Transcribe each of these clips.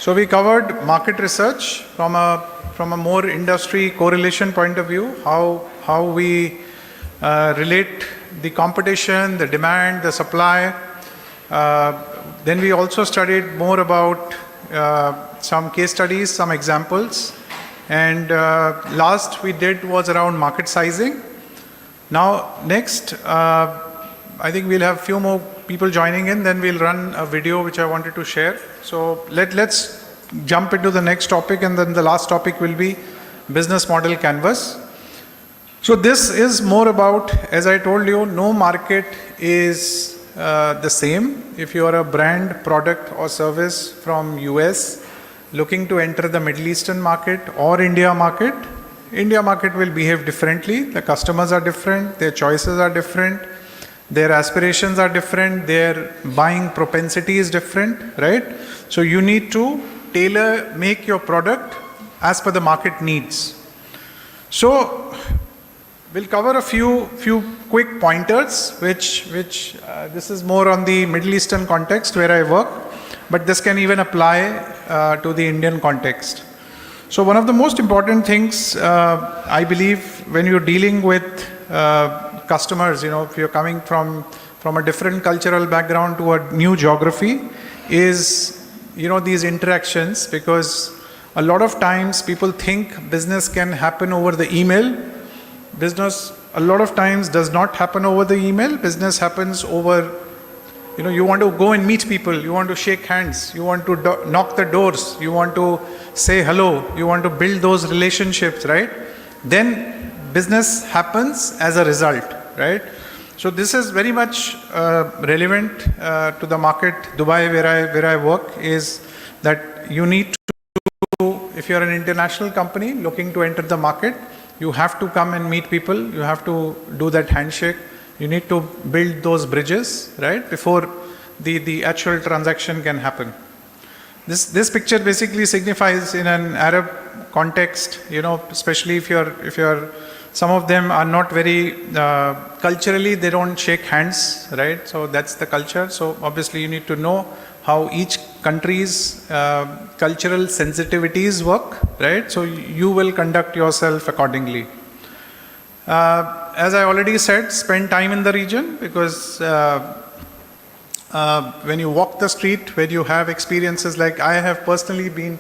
So we covered market research from a more industry correlation point of view, how we relate the competition, the demand, the supply. Then we also studied more about some case studies, some examples. And last we did was around market sizing. Now next, I think we'll have few more people joining in, then we'll run a video which I wanted to share. So let's jump into the next topic, and then the last topic will be business model canvas. So this is more about, as I told you, no market is the same. If you are a brand, product or service from US looking to enter the Middle Eastern market or India market will behave differently. The customers are different, their choices are different, their aspirations are different, their buying propensity is different, right? So you need to make your product as per the market needs. So we'll cover a few quick pointers, which this is more on the Middle Eastern context where I work, but this can even apply to the Indian context. So one of the most important things, I believe, when you're dealing with customers, if you're coming from a different cultural background to a new geography, is these interactions, because a lot of times people think business can happen over the email. Business a lot of times does not happen over the email. Business happens over, you want to go and meet people, you want to shake hands, you want to knock the doors, you want to say hello, you want to build those relationships, right? Then business happens as a result, right? So this is very much relevant to the market, Dubai, where I work, is that you need to, if you're an international company looking to enter the market, you have to come and meet people, you have to do that handshake, you need to build those bridges, right, before the actual transaction can happen. This picture basically signifies, in an Arab context, especially if you're some of them are not very, culturally they don't shake hands, right? So that's the culture. So obviously you need to know how each country's cultural sensitivities work, right? So you will conduct yourself accordingly. As I already said, spend time in the region, because when you walk the street, when you have experiences like I have personally been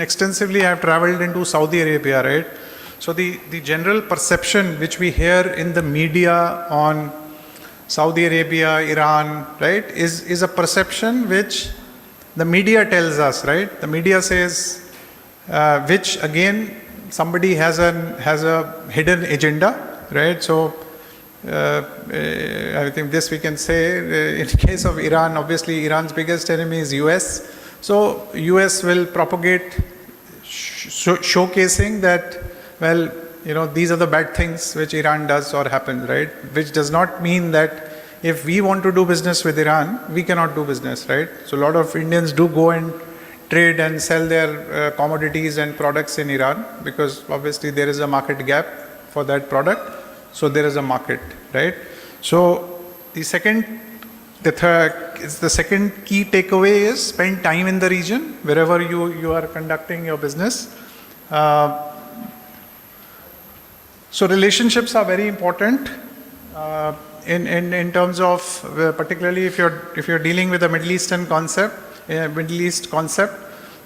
extensively, I have traveled into Saudi Arabia, right? So the general perception which we hear in the media on Saudi Arabia, Iran, right, is a perception which the media tells us, right? The media says, which again, somebody has a hidden agenda, right? So I think this we can say, in case of Iran, obviously Iran's biggest enemy is US. So US will propagate showcasing that, well, these are the bad things which Iran does or happens, right? Which does not mean that if we want to do business with Iran, we cannot do business, right? So a lot of Indians do go and trade and sell their commodities and products in Iran, because obviously there is a market gap for that product. So there is a market, right? So the second key takeaway is spend time in the region wherever you are conducting your business. So relationships are very important in terms of, particularly if you're dealing with a Middle East concept.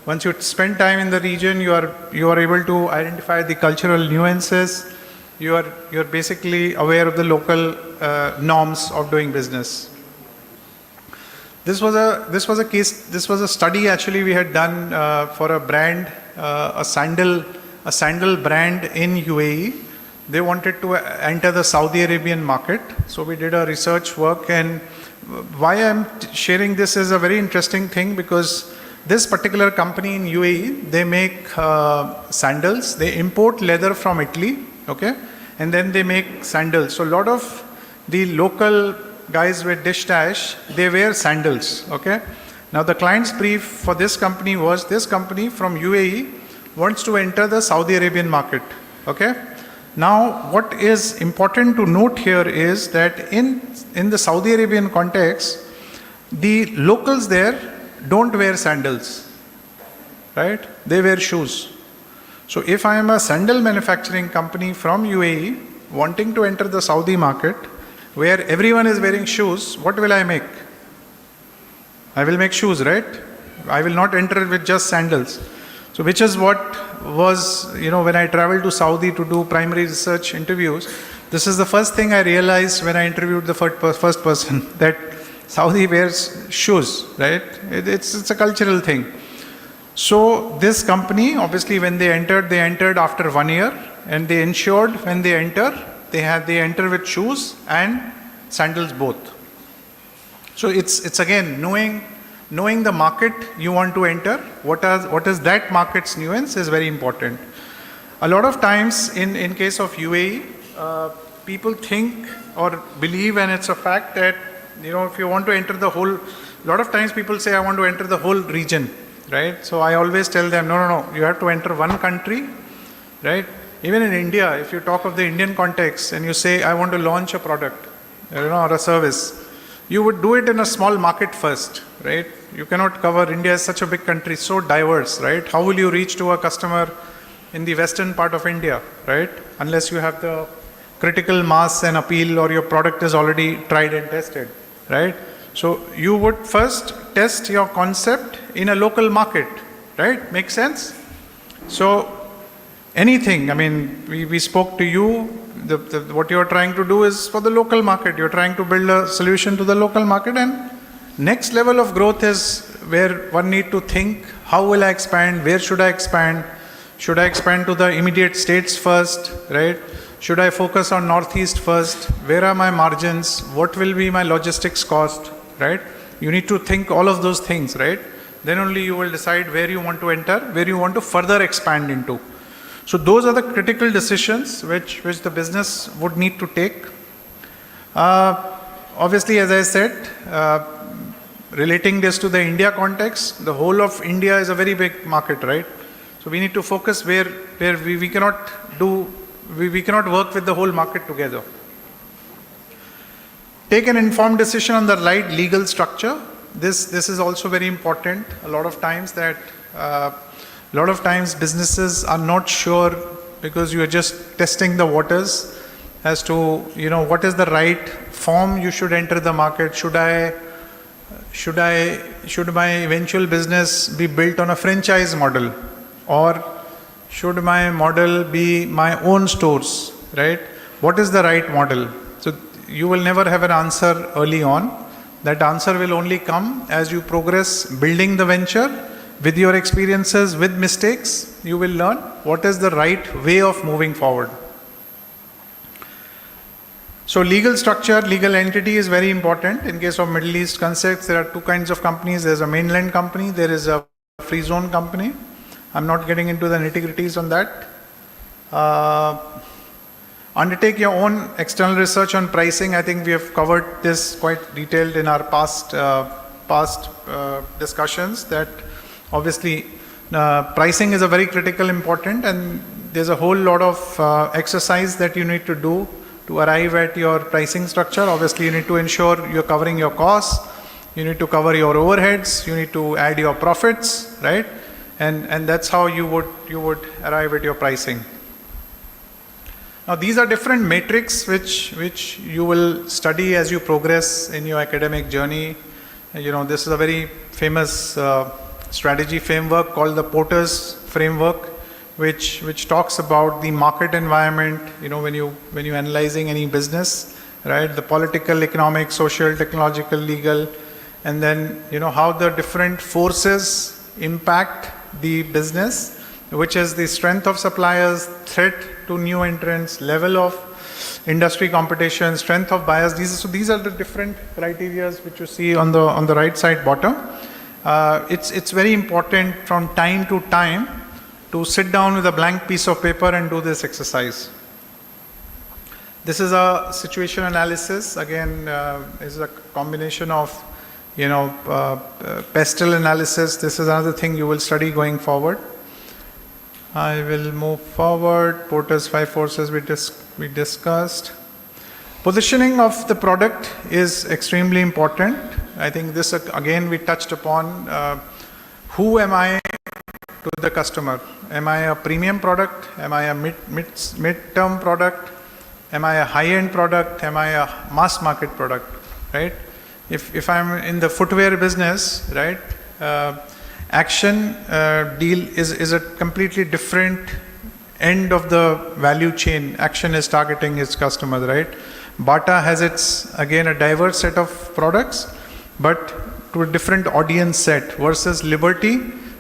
Once you spend time in the region, you are able to identify the cultural nuances. You're basically aware of the local norms of doing business. This was a study actually we had done for a brand, a sandal brand in UAE. They wanted to enter the Saudi Arabian market. So we did a research work, and why I'm sharing this is a very interesting thing, because this particular company in UAE, they make sandals. They import leather from Italy, okay? And then they make sandals. So a lot of the local guys with dish dash, they wear sandals, okay? Now the client's brief for this company was, this company from UAE wants to enter the Saudi Arabian market, okay? Now what is important to note here is that in the Saudi Arabian context, the locals there, don't wear sandals, right? They wear shoes. So if I am a sandal manufacturing company from UAE wanting to enter the Saudi market where everyone is wearing shoes, what will I make? I will make shoes, right? I will not enter with just sandals. So which is what was, when I traveled to Saudi to do primary research interviews, this is the first thing I realized when I interviewed the first person, that Saudi wears shoes, right? It's a cultural thing. So this company, obviously when they entered after 1 year, and they ensured when they enter with shoes and sandals both. So it's again knowing the market you want to enter, what is that market's nuance is very important. A lot of times in case of UAE, people think or believe, and it's a fact, that if you want to enter the whole, a lot of times people say I want to enter the whole region, right? So I always tell them, no, you have to enter one country, right? Even in India, if you talk of the Indian context and you say I want to launch a product, or a service, you would do it in a small market first, right? You cannot cover, India is such a big country, so diverse, right? How will you reach to a customer in the western part of India, right? Unless you have the critical mass and appeal, or your product is already tried and tested, right? So you would first test your concept in a local market, right? Makes sense? So anything, we spoke to you, what you're trying to do is for the local market. You're trying to build a solution to the local market, and next level of growth is where one need to think, how will I expand? Where should I expand? Should I expand to the immediate states first, right? Should I focus on Northeast first? Where are my margins? What will be my logistics cost, right? You need to think all of those things, right? Then only you will decide where you want to enter, where you want to further expand into. So those are the critical decisions which the business would need to take. Obviously, as I said, relating this to the India context, the whole of India is a very big market, right? So we need to focus where we cannot work with the whole market together. Take an informed decision on the right legal structure. This is also very important. A lot of times businesses are not sure, because you are just testing the waters as to what is the right form you should enter the market. Should my eventual business be built on a franchise model, or should my model be my own stores, right? What is the right model? So you will never have an answer early on. That answer will only come as you progress building the venture. With your experiences, with mistakes, you will learn what is the right way of moving forward. So legal structure, legal entity is very important. In case of Middle East concepts, there are two kinds of companies. There's a mainland company, there is a free zone company. I'm not getting into the nitty-gritties on that. Undertake your own external research on pricing. I think we have covered this quite detailed in our past discussions, that obviously pricing is a very critical important, and there's a whole lot of exercise that you need to do to arrive at your pricing structure. Obviously you need to ensure you're covering your costs, you need to cover your overheads, you need to add your profits, right? And that's how you would arrive at your pricing. Now these are different metrics which you will study as you progress in your academic journey. This is a very famous strategy framework called the Porter's framework, which talks about the market environment, when you're analyzing any business, right? The political, economic, social, technological, legal, and then how the different forces impact the business, which is the strength of suppliers, threat to new entrants, level of industry competition, strength of buyers. These are the different criteria which you see on the right side bottom. It's very important from time to time to sit down with a blank piece of paper and do this exercise. This is a situation analysis. Again, is a combination of pestle analysis. This is another thing you will study going forward. I will move forward. Porter's 5 forces we discussed. Positioning of the product is extremely important. I think this again we touched upon. Who am I to the customer? Am I a premium product? Am I a mid-term product? Am I a high-end product? Am I a mass market product? Right? If I'm in the footwear business, right, Action deal is a completely different end of the value chain. Action is targeting its customers, right? Bata has its, again, a diverse set of products, but to a different audience set, versus Liberty,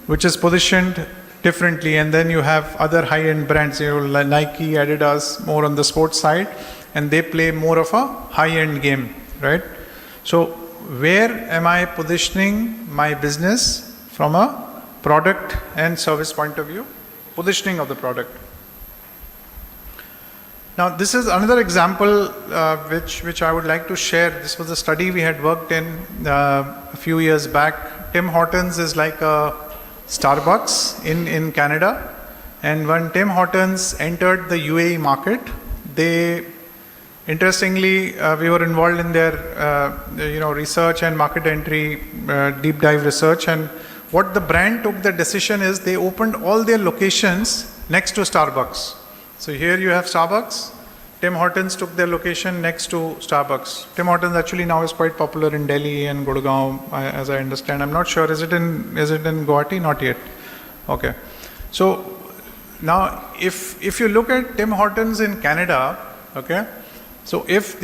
which is positioned differently. And then you have other high-end brands, like Nike, Adidas, more on the sports side, and they play more of a high-end game, right? So where am I positioning my business from a product and service point of view? Positioning of the product. Now, this is another example which I would like to share. This was a study we had worked in a few years back. Tim Hortons is like a Starbucks in Canada. And when Tim Hortons entered the UAE market, they, interestingly, we were involved in their research and market entry, deep dive research. And what the brand took the decision is they opened all their locations next to Starbucks. So here you have Starbucks. Tim Hortons took their location next to Starbucks. Tim Hortons actually now is quite popular in Delhi and Gurgaon, as I understand. I'm not sure. Is it in Guwahati? Not yet. Okay. So now, if you look at Tim Hortons in Canada, okay. So if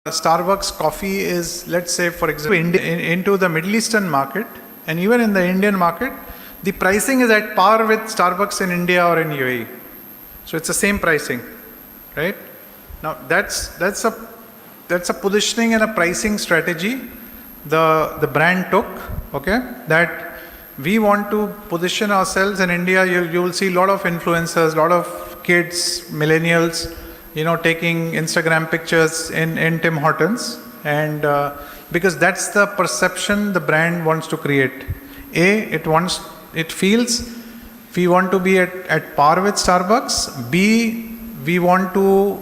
Starbucks coffee is, let's say, for example, into the Middle Eastern market, and even in the Indian market, the pricing is at par with Starbucks in India or in UAE. So it's the same pricing, right? Now that's a positioning and a pricing strategy the brand took, okay? That we want to position ourselves in India. You will see a lot of influencers, a lot of kids, millennials, taking Instagram pictures in Tim Hortons, and because that's the perception the brand wants to create. It feels we want to be at par with Starbucks. B, we want to,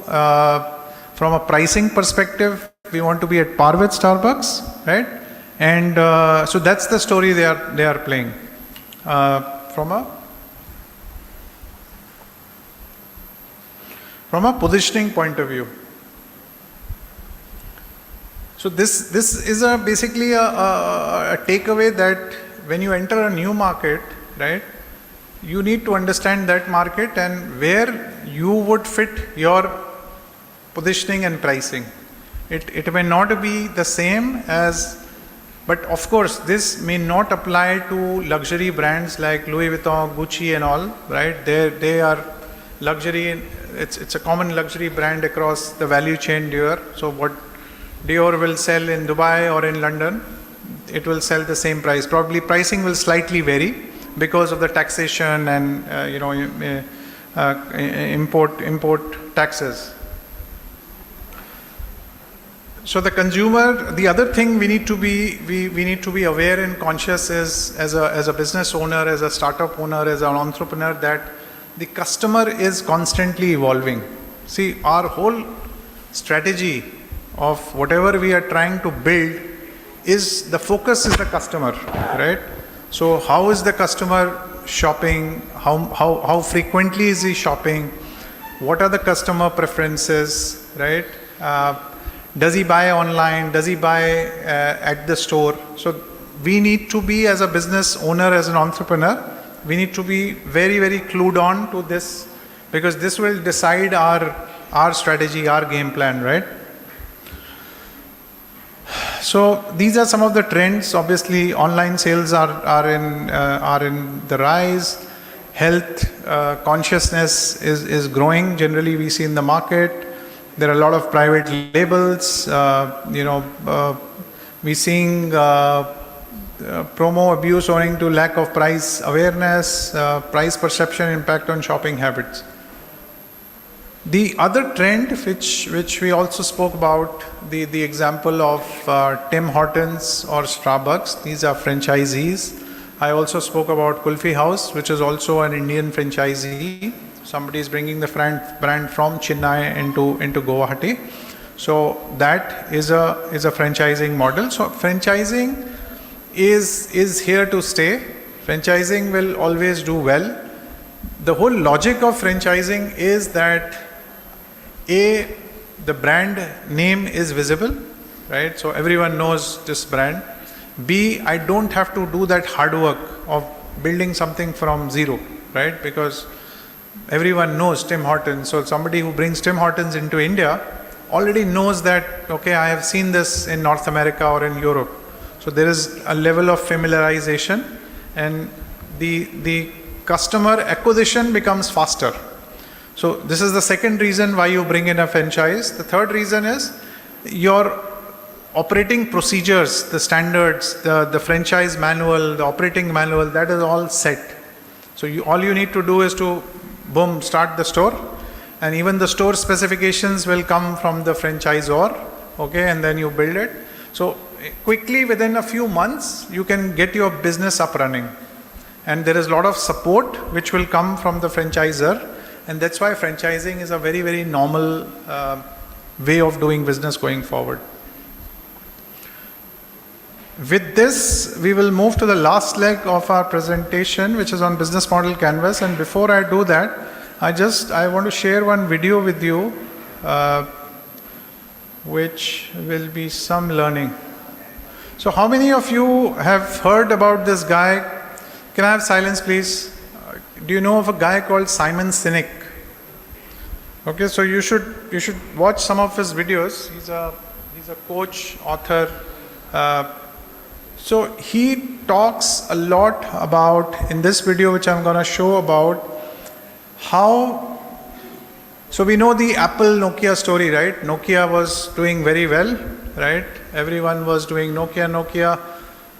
from a pricing perspective, we want to be at par with Starbucks, right? And so that's the story they are playing from a positioning point of view. So this is basically a takeaway that when you enter a new market, right, you need to understand that market and where you would fit your positioning and pricing. It may not be the same as, but of course this may not apply to luxury brands like Louis Vuitton, Gucci and all, right? They are luxury. It's a common luxury brand across the value chain, Dior. So what Dior will sell in Dubai or in London, it will sell the same price. Probably pricing will slightly vary because of the taxation and import taxes. So the consumer, the other thing we need to be aware and conscious is, as a business owner, as a startup owner, as an entrepreneur, that the customer is constantly evolving. See, our whole strategy of whatever we are trying to build is the focus is the customer, right? So how is the customer shopping? How frequently is he shopping? What are the customer preferences, right? Does he buy online? Does he buy at the store? So we need to be, as a business owner, as an entrepreneur, we need to be very, very clued on to this, because this will decide our strategy, our game plan, right? So these are some of the trends. Obviously, online sales are in the rise. Health consciousness is growing. Generally, we see in the market. There are a lot of private labels. We're seeing promo abuse owing to lack of price awareness, price perception impact on shopping habits. The other trend which we also spoke about, the example of Tim Hortons or Starbucks, these are franchisees. I also spoke about Kulfi House, which is also an Indian franchisee. Somebody is bringing the brand from Chennai into Guwahati. So that is a franchising model. So franchising is here to stay. Franchising will always do well. The whole logic of franchising is that A, the brand name is visible, right? So everyone knows this brand. B, I don't have to do that hard work of building something from zero, right? Because everyone knows Tim Hortons. So somebody who brings Tim Hortons into India already knows that, okay, I have seen this in North America or in Europe. So there is a level of familiarization, and the customer acquisition becomes faster. So this is the second reason why you bring in a franchise. The third reason is your operating procedures, the standards, the franchise manual, the operating manual, that is all set. So all you need to do is to, boom, start the store, and even the store specifications will come from the franchisor, okay, and then you build it. So quickly, within a few months, you can get your business up running. And there is a lot of support which will come from the franchisor, and that's why franchising is a very, very normal way of doing business going forward. With this, we will move to the last leg of our presentation, which is on business model canvas. And before I do that, I want to share one video with you, which will be some learning. So how many of you have heard about this guy? Can I have silence, please? Do you know of a guy called Simon Sinek? Okay, so you should watch some of his videos. He's a coach, author. So he talks a lot about, in this video which I'm going to show, about how, so we know the Apple Nokia story, right? Nokia was doing very well, right? Everyone was doing Nokia.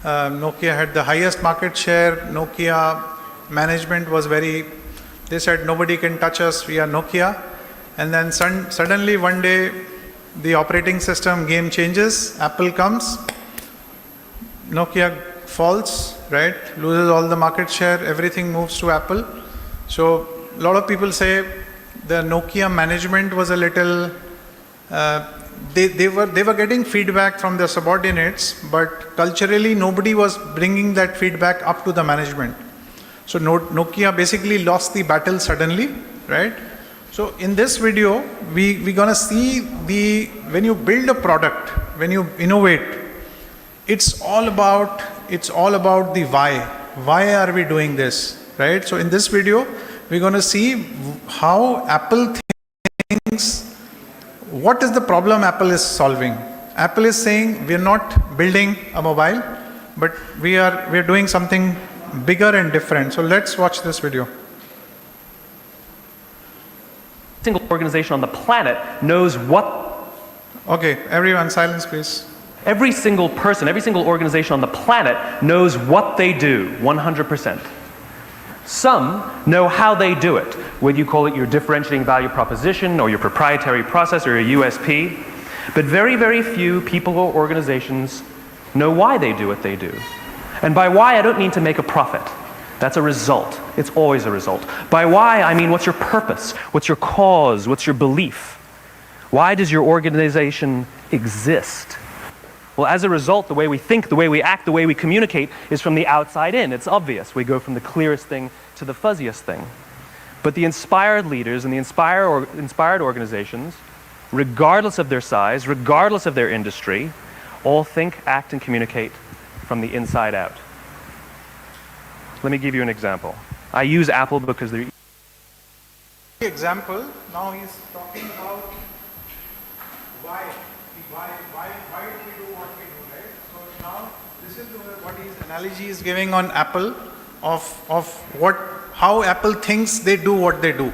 Nokia had the highest market share. Nokia management was they said nobody can touch us, we are Nokia. And then suddenly one day the operating system game changes, Apple comes, Nokia falls, right? Loses all the market share, everything moves to Apple. So a lot of people say the Nokia management was a little, they were getting feedback from their subordinates, but culturally nobody was bringing that feedback up to the management. So Nokia basically lost the battle suddenly, right? So in this video, we're gonna see when you build a product, when you innovate, it's all about the why. Why are we doing this, right? So in this video, we're going to see how Apple thinks, what is the problem Apple is solving. Apple is saying we're not building a mobile, but we are doing something bigger and different. So let's watch this video. Single organization on the planet knows what. Okay, everyone, silence, please. Every single person, every single organization on the planet knows what they do, 100%. Some know how they do it, whether you call it your differentiating value proposition or your proprietary process or your USP. But very, very few people or organizations know why they do what they do. And by why, I don't mean to make a profit. That's a result. It's always a result. By why, I mean what's your purpose? What's your cause? What's your belief? Why does your organization exist? Well, as a result, the way we think, the way we act, the way we communicate is from the outside in. It's obvious. We go from the clearest thing to the fuzziest thing. But the inspired leaders and the inspired organizations, regardless of their size, regardless of their industry, all think, act, and communicate from the inside out. Let me give you an example. I use Apple because they're... Example, now he's talking about why do we do what we do, right? So now this is what his analogy is giving on Apple of how Apple thinks they do what they do.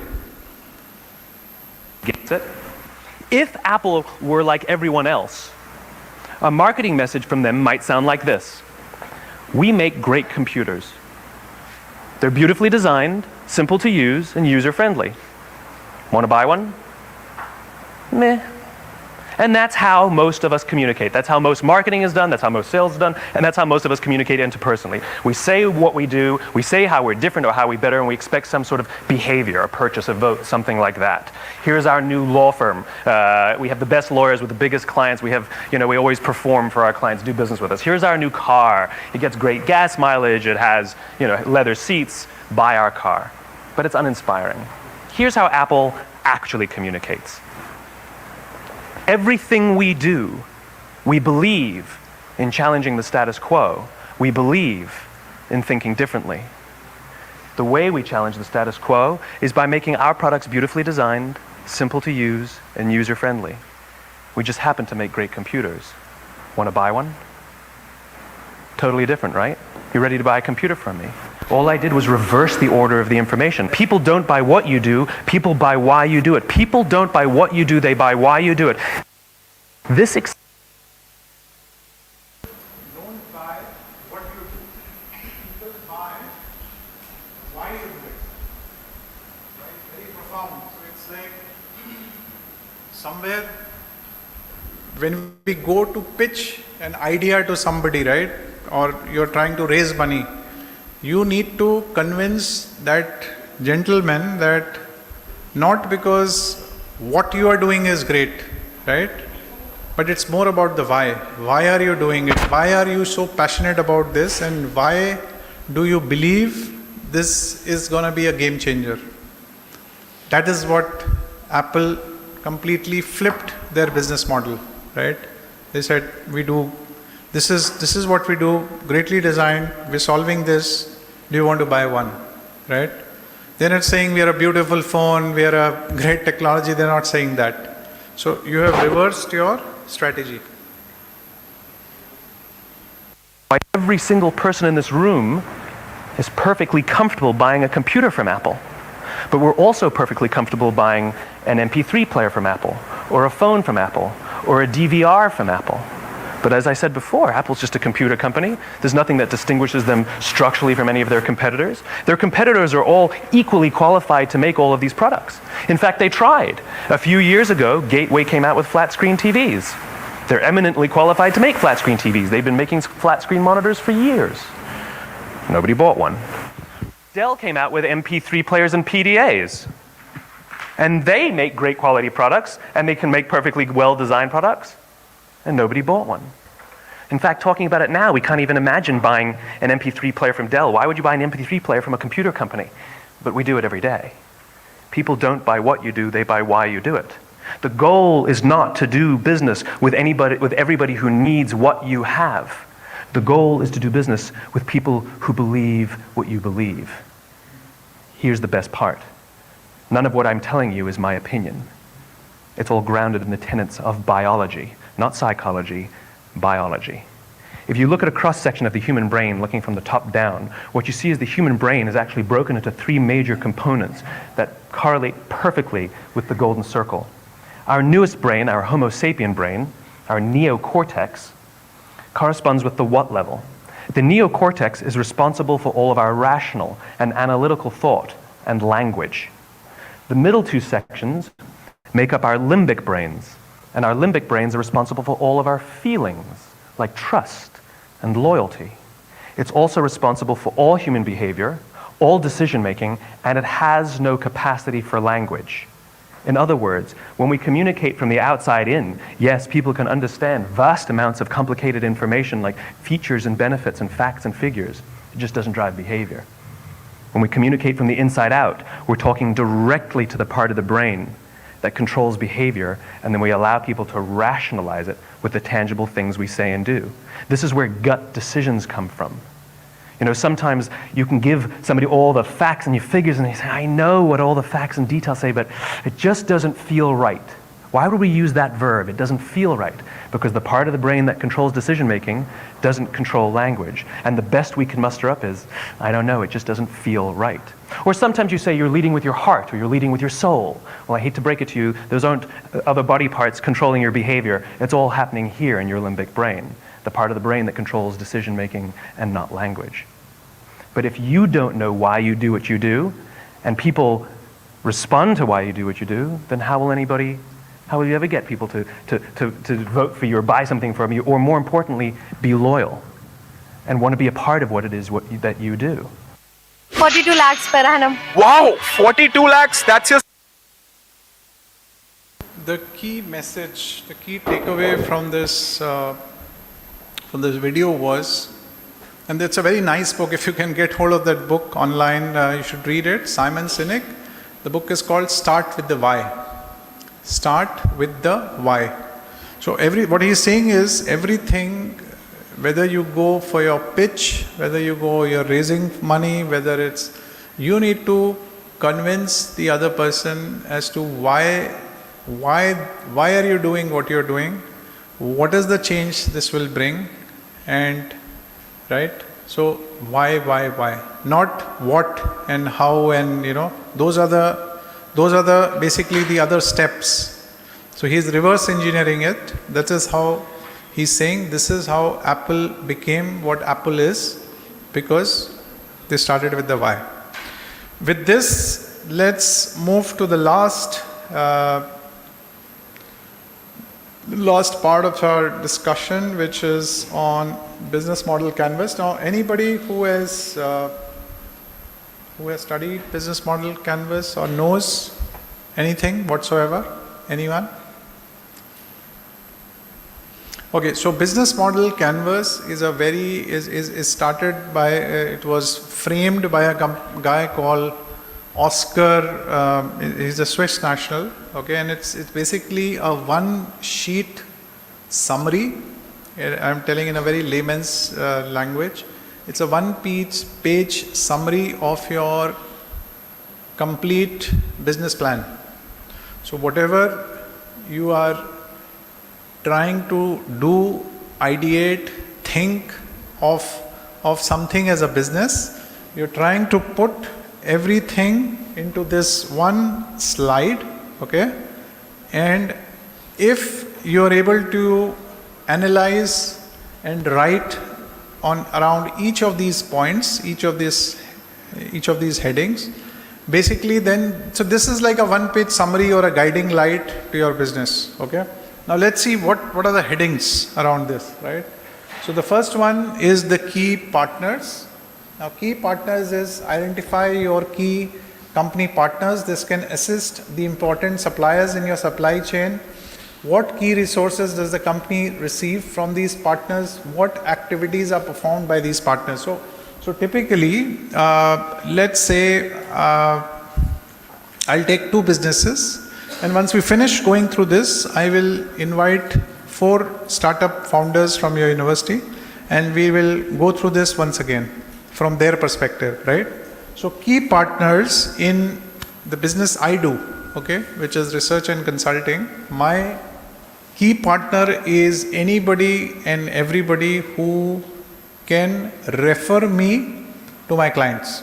Gets it? If Apple were like everyone else, a marketing message from them might sound like this. We make great computers. They're beautifully designed, simple to use, and user-friendly. Want to buy one? Meh. And that's how most of us communicate. That's how most marketing is done, that's how most sales is done, and that's how most of us communicate interpersonally. We say what we do, we say how we're different or how we're better, and we expect some sort of behavior, a purchase, a vote, something like that. Here's our new law firm. We have the best lawyers with the biggest clients. We have, we always perform for our clients, do business with us. Here's our new car. It gets great gas mileage. It has, leather seats. Buy our car. But it's uninspiring. Here's how Apple actually communicates. Everything we do, we believe in challenging the status quo. We believe in thinking differently. The way we challenge the status quo is by making our products beautifully designed, simple to use, and user-friendly. We just happen to make great computers. Want to buy one? Totally different, right? You ready to buy a computer from me? All I did was reverse the order of the information. People don't buy what you do, people buy why you do it. People don't buy what you do, they buy why you do it. This don't buy what you do. People buy why you do it. Right? Very profound. So it's like somewhere when we go to pitch an idea to somebody, right? Or you're trying to raise money, you need to convince that gentleman that not because what you are doing is great, right? But it's more about the why. Why are you doing it? Why are you so passionate about this? And why do you believe this is going to be a game changer? That is what Apple completely flipped their business model, right? They said, this is what we do, greatly designed, we're solving this, do you want to buy one, right? They're not saying we are a beautiful phone, we are a great technology, they're not saying that. So you have reversed your strategy. Every single person in this room is perfectly comfortable buying a computer from Apple. But we're also perfectly comfortable buying an MP3 player from Apple, or a phone from Apple, or a DVR from Apple. But as I said before, Apple's just a computer company. There's nothing that distinguishes them structurally from any of their competitors. Their competitors are all equally qualified to make all of these products. In fact, they tried. A few years ago, Gateway came out with flat screen TVs. They're eminently qualified to make flat screen TVs. They've been making flat screen monitors for years. Nobody bought one. Dell came out with MP3 players and PDAs. And they make great quality products, and they can make perfectly well-designed products. And nobody bought one. In fact, talking about it now, we can't even imagine buying an MP3 player from Dell. Why would you buy an MP3 player from a computer company? But we do it every day. People don't buy what you do, they buy why you do it. The goal is not to do business with everybody who needs what you have. The goal is to do business with people who believe what you believe. Here's the best part. None of what I'm telling you is my opinion. It's all grounded in the tenets of biology. Not psychology, biology. If you look at a cross-section of the human brain, looking from the top down, what you see is the human brain is actually broken into three major components that correlate perfectly with the golden circle. Our newest brain, our Homo sapien brain, our neocortex, corresponds with the what level. The neocortex is responsible for all of our rational and analytical thought and language. The middle two sections make up our limbic brains. And our limbic brains are responsible for all of our feelings, like trust and loyalty. It's also responsible for all human behavior, all decision-making, and it has no capacity for language. In other words, when we communicate from the outside in, yes, people can understand vast amounts of complicated information like features and benefits and facts and figures. It just doesn't drive behavior. When we communicate from the inside out, we're talking directly to the part of the brain that controls behavior, and then we allow people to rationalize it with the tangible things we say and do. This is where gut decisions come from. Sometimes you can give somebody all the facts and your figures, and they say, I know what all the facts and details say, but it just doesn't feel right. Why would we use that verb? It doesn't feel right. Because the part of the brain that controls decision-making doesn't control language. And the best we can muster up is, I don't know, it just doesn't feel right. Or sometimes you say you're leading with your heart or you're leading with your soul. Well, I hate to break it to you, those aren't other body parts controlling your behavior. It's all happening here in your limbic brain, the part of the brain that controls decision-making and not language. But if you don't know why you do what you do, and people respond to why you do what you do, then how will anybody How will you ever get people to vote for you or buy something from you, or more importantly, be loyal and want to be a part of what it is that you do? 42 lakhs per annum. Wow, 42 lakhs, that's your... The key message, the key takeaway from this video was, and it's a very nice book. If you can get hold of that book online, you should read it. Simon Sinek. The book is called Start with the Why. Start with the why. So what he's saying is everything, whether you go for your pitch, whether you're raising money, whether it's, you need to convince the other person as to why are you doing what you're doing, what is the change this will bring, and right. So why, not what and how, and those are the basically the other steps. So he's reverse engineering it. That is how he's saying this is how Apple became what Apple is, because they started with the why. With this, let's move to the last part of our discussion, which is on business model canvas. Now, anybody who has studied business model canvas or knows anything whatsoever? Anyone? Okay, so business model canvas is started by it was framed by a guy called Oscar. He's a Swiss national. Okay, and it's basically a one-sheet summary. I'm telling in a very layman's language. It's a one-page summary of your complete business plan. So whatever you are trying to do, ideate, think of something as a business, you're trying to put everything into this one slide, okay? And if you're able to analyze and write on around each of these points, each of these headings, basically then, so this is like a one-page summary or a guiding light to your business, okay? Now let's see what are the headings around this, right? So the first one is the key partners. Now key partners is identify your key company partners. This can assist the important suppliers in your supply chain. What key resources does the company receive from these partners? What activities are performed by these partners? So typically, let's say I'll take two businesses, and once we finish going through this, I will invite 4 startup founders from your university, and we will go through this once again from their perspective, right? So key partners in the business I do, okay, which is research and consulting, my key partner is anybody and everybody who can refer me to my clients,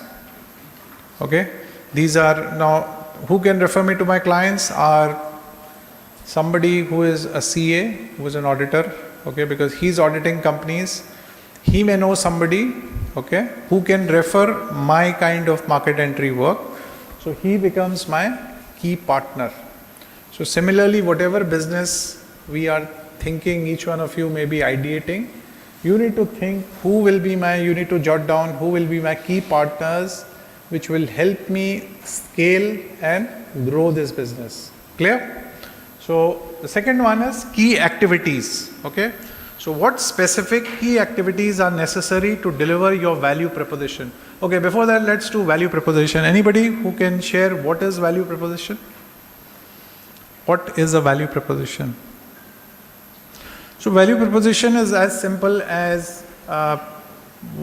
okay? These are now, who can refer me to my clients are somebody who is a CA, who is an auditor, okay, because he's auditing companies. He may know somebody, okay, who can refer my kind of market entry work. So he becomes my key partner. So similarly, whatever business we are thinking, each one of you may be ideating, you need to think you need to jot down who will be my key partners, which will help me scale and grow this business. Clear? So the second one is key activities, okay? So what specific key activities are necessary to deliver your value proposition? Okay, before that, let's do value proposition. Anybody who can share what is value proposition? What is a value proposition? So value proposition is as simple as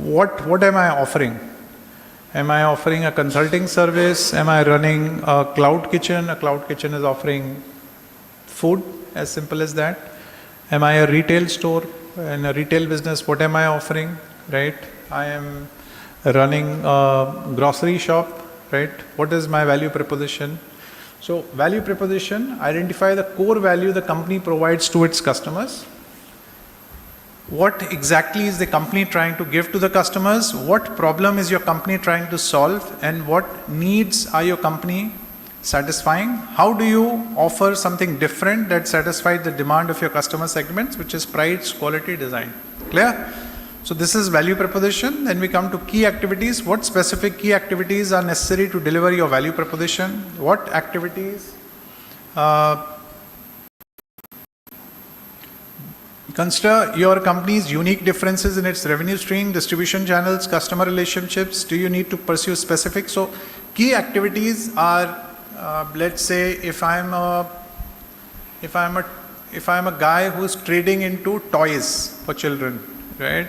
what am I offering? Am I offering a consulting service? Am I running a cloud kitchen? A cloud kitchen is offering food, as simple as that. Am I a retail store? In a retail business, what am I offering, right? I am running a grocery shop, right? What is my value proposition? So value proposition, identify the core value the company provides to its customers. What exactly is the company trying to give to the customers? What problem is your company trying to solve? And what needs are your company satisfying? How do you offer something different that satisfies the demand of your customer segments, which is price, quality, design? Clear? So this is value proposition. Then we come to key activities. What specific key activities are necessary to deliver your value proposition? What activities consider your company's unique differences in its revenue stream, distribution channels, customer relationships. Do you need to pursue specific? So key activities are, let's say, if I'm a guy who's trading into toys for children, right?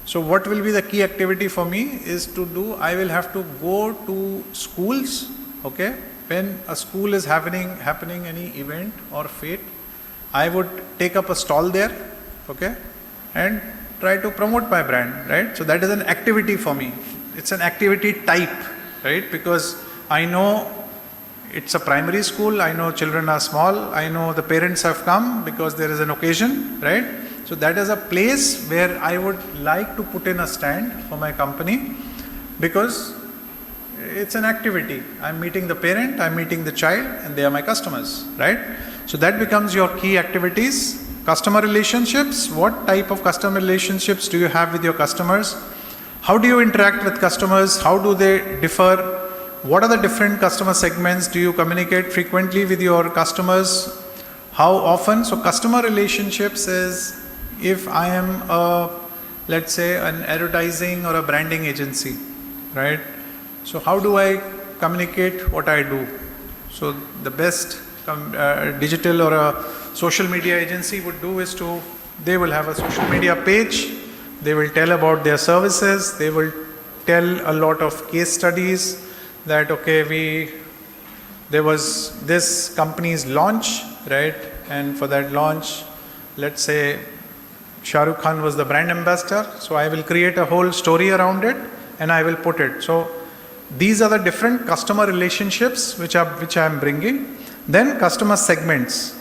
So what will be the key activity for me is to do, I will have to go to schools, okay? When a school is happening any event or fete, I would take up a stall there, okay? And try to promote my brand, right? So that is an activity for me. It's an activity type, right? Because I know it's a primary school, I know children are small, I know the parents have come because there is an occasion, right? So that is a place where I would like to put in a stand for my company because it's an activity. I'm meeting the parent, I'm meeting the child, and they are my customers, right? So that becomes your key activities. Customer relationships. What type of customer relationships do you have with your customers? How do you interact with customers? How do they differ? What are the different customer segments? Do you communicate frequently with your customers? How often? So customer relationships is if I am let's say an advertising or a branding agency, right? So how do I communicate what I do? So the best digital or a social media agency would do is they will have a social media page, they will tell about their services, they will tell a lot of case studies that okay, there was this company's launch, right? And for that launch, let's say Shah Rukh Khan was the brand ambassador, so I will create a whole story around it and I will put it. So these are the different customer relationships which I am bringing. Then customer segments.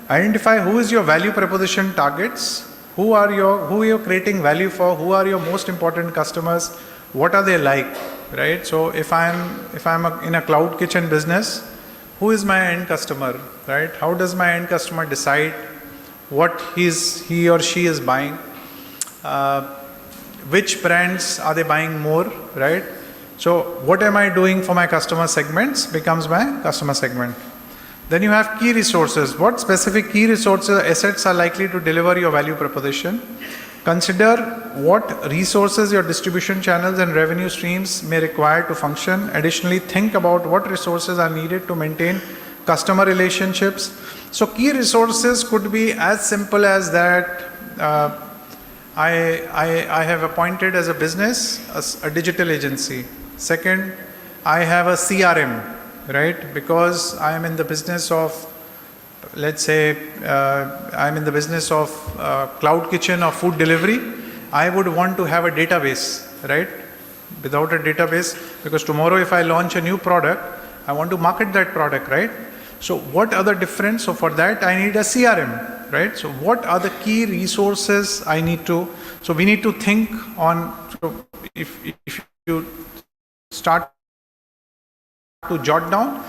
Identify who is your value proposition targets, who are you creating value for, who are your most important customers, what are they like, right? So if I'm in a cloud kitchen business, who is my end customer, right? How does my end customer decide what he or she is buying? Which brands are they buying more, right? So what am I doing for my customer segments becomes my customer segment. Then you have key resources. What specific key resources assets are likely to deliver your value proposition? Consider what resources your distribution channels and revenue streams may require to function. Additionally, think about what resources are needed to maintain customer relationships. So key resources could be as simple as that I have appointed as a business a digital agency. Second, I have a CRM, right? Because I am in the business of, let's say, I'm in the business of cloud kitchen or food delivery. I would want to have a database, right? Without a database, because tomorrow if I launch a new product, I want to market that product, right? So what are the difference? So for that, I need a CRM, right? So what are the key resources I need to, so we need to think on, so if you start to jot down,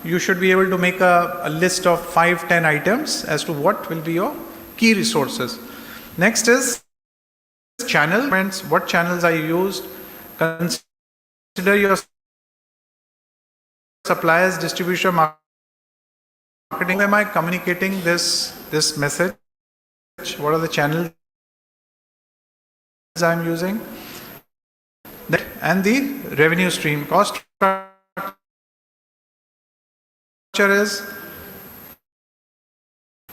you should be able to make a list of 5-10 items as to what will be your key resources. Next is channels. What channels are you used? Consider your suppliers, distribution, marketing. How am I communicating this message? What are the channels I'm using? And the revenue stream. Cost structure is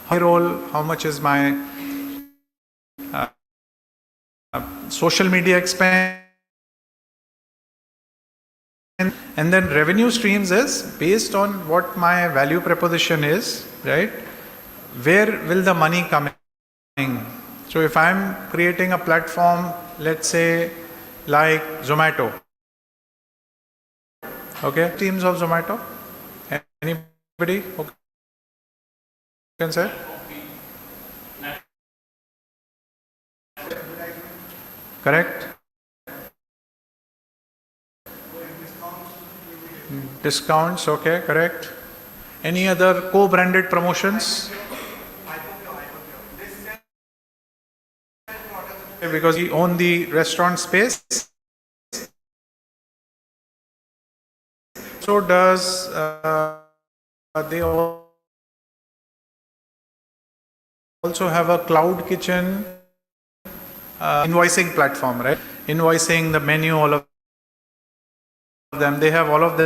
my role, how much is my social media expense, and then revenue streams is based on what my value proposition is, right? Where will the money come in? So if I'm creating a platform, let's say like Zomato, okay, teams of Zomato, anybody okay. Can say? Correct? Discounts, okay, correct. Any other co-branded promotions? Because we own the restaurant space. So does they also have a cloud kitchen invoicing platform, right? Invoicing, the menu, all of them. They have all of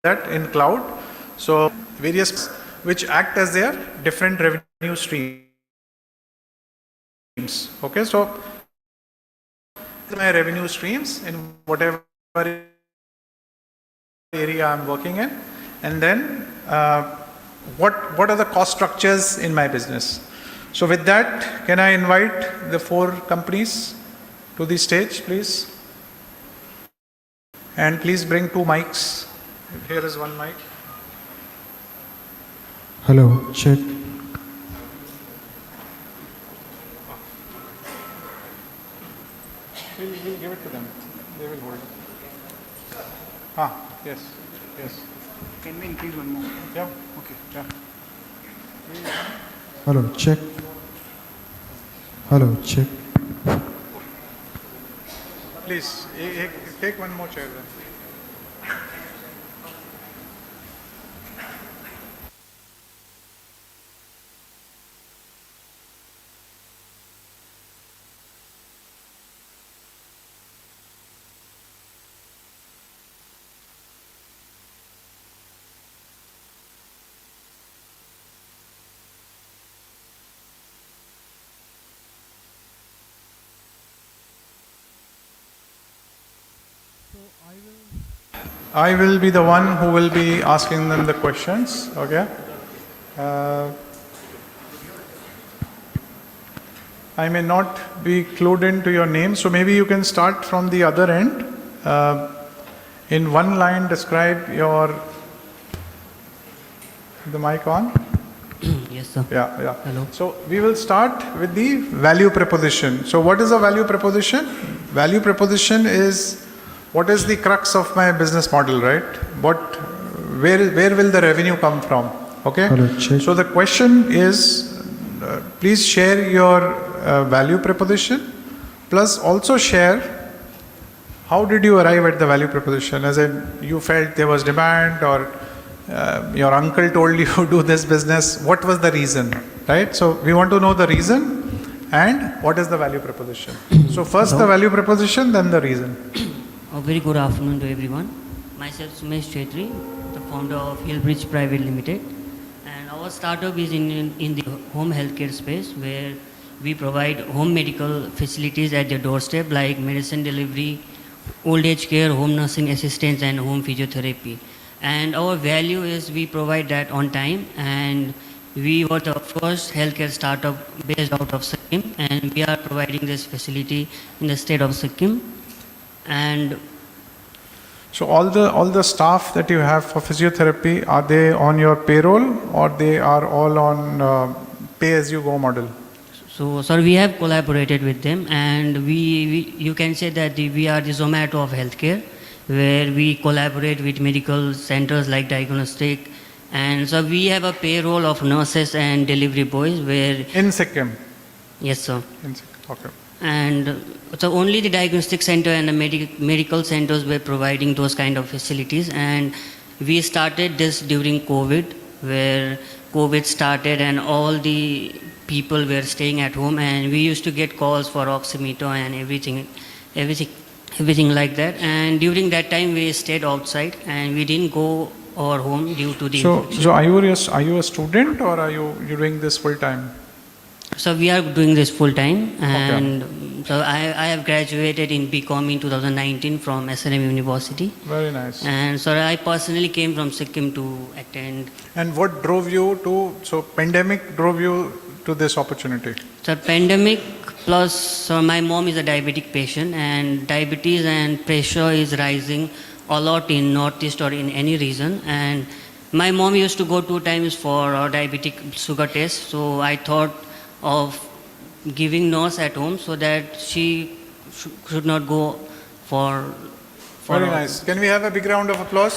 that in cloud. So various which act as their different revenue streams. Okay, so my revenue streams in whatever area I'm working in, and then what are the cost structures in my business. So with that, can I invite the 4 companies to the stage, please? And please bring 2 mics. Here is 1 mic. Hello, check. We'll give it to them. They will hold it. Yes, yes. Can we increase one more? Yeah, okay, yeah. Hello, check. Hello, check. Please, take one more chair then. I will be the one who will be asking them the questions, okay? I may not be clued into your name, so maybe you can start from the other end. In one line, describe your... The mic on? Yes, sir. Yeah. Hello. So we will start with the value proposition. So what is a value proposition? Value proposition is what is the crux of my business model, right? Where will the revenue come from? Okay. Hello, check. So the question is, please share your value proposition, plus also share how did you arrive at the value proposition? As in, you felt there was demand, or your uncle told you to do this business. What was the reason, right? So we want to know the reason and what is the value proposition. So first the value proposition, then the reason. A very good afternoon to everyone. Myself Sumesh Chetri, the founder of Hillbridge Private Limited, and our startup is in the home healthcare space, where we provide home medical facilities at their doorstep, like medicine delivery, old age care, home nursing assistance, and home physiotherapy. And our value is we provide that on time, and we were the first healthcare startup based out of Sikkim, and we are providing this facility in the state of Sikkim. And so all the staff that you have for physiotherapy, are they on your payroll, or they are all on pay-as-you-go model? so, sir, we have collaborated with them, and you can say that we are the Zomato of healthcare, where we collaborate with medical centers like diagnostic, and so we have a payroll of nurses and delivery boys where... In Sikkim? Yes, sir. In Sikkim, okay. And so only the diagnostic center and the medical centers were providing those kind of facilities, and we started this during COVID, where COVID started and all the people were staying at home, and we used to get calls for oximeter and everything like that. And during that time we stayed outside and we didn't go our home due to the So are you a student, or are you doing this full time? So we are doing this full time, and so I have graduated in BCom in 2019 from Assam University. Very nice. And so I personally came from Sikkim to attend. And what drove you to, so pandemic drove you to this opportunity? So pandemic plus, so my mom is a diabetic patient, and diabetes and pressure is rising a lot in Northeast or in any region. And my mom used to go 2 times for a diabetic sugar test. So I thought of giving nurse at home so that she should not go for Very nice. Can we have a big round of applause?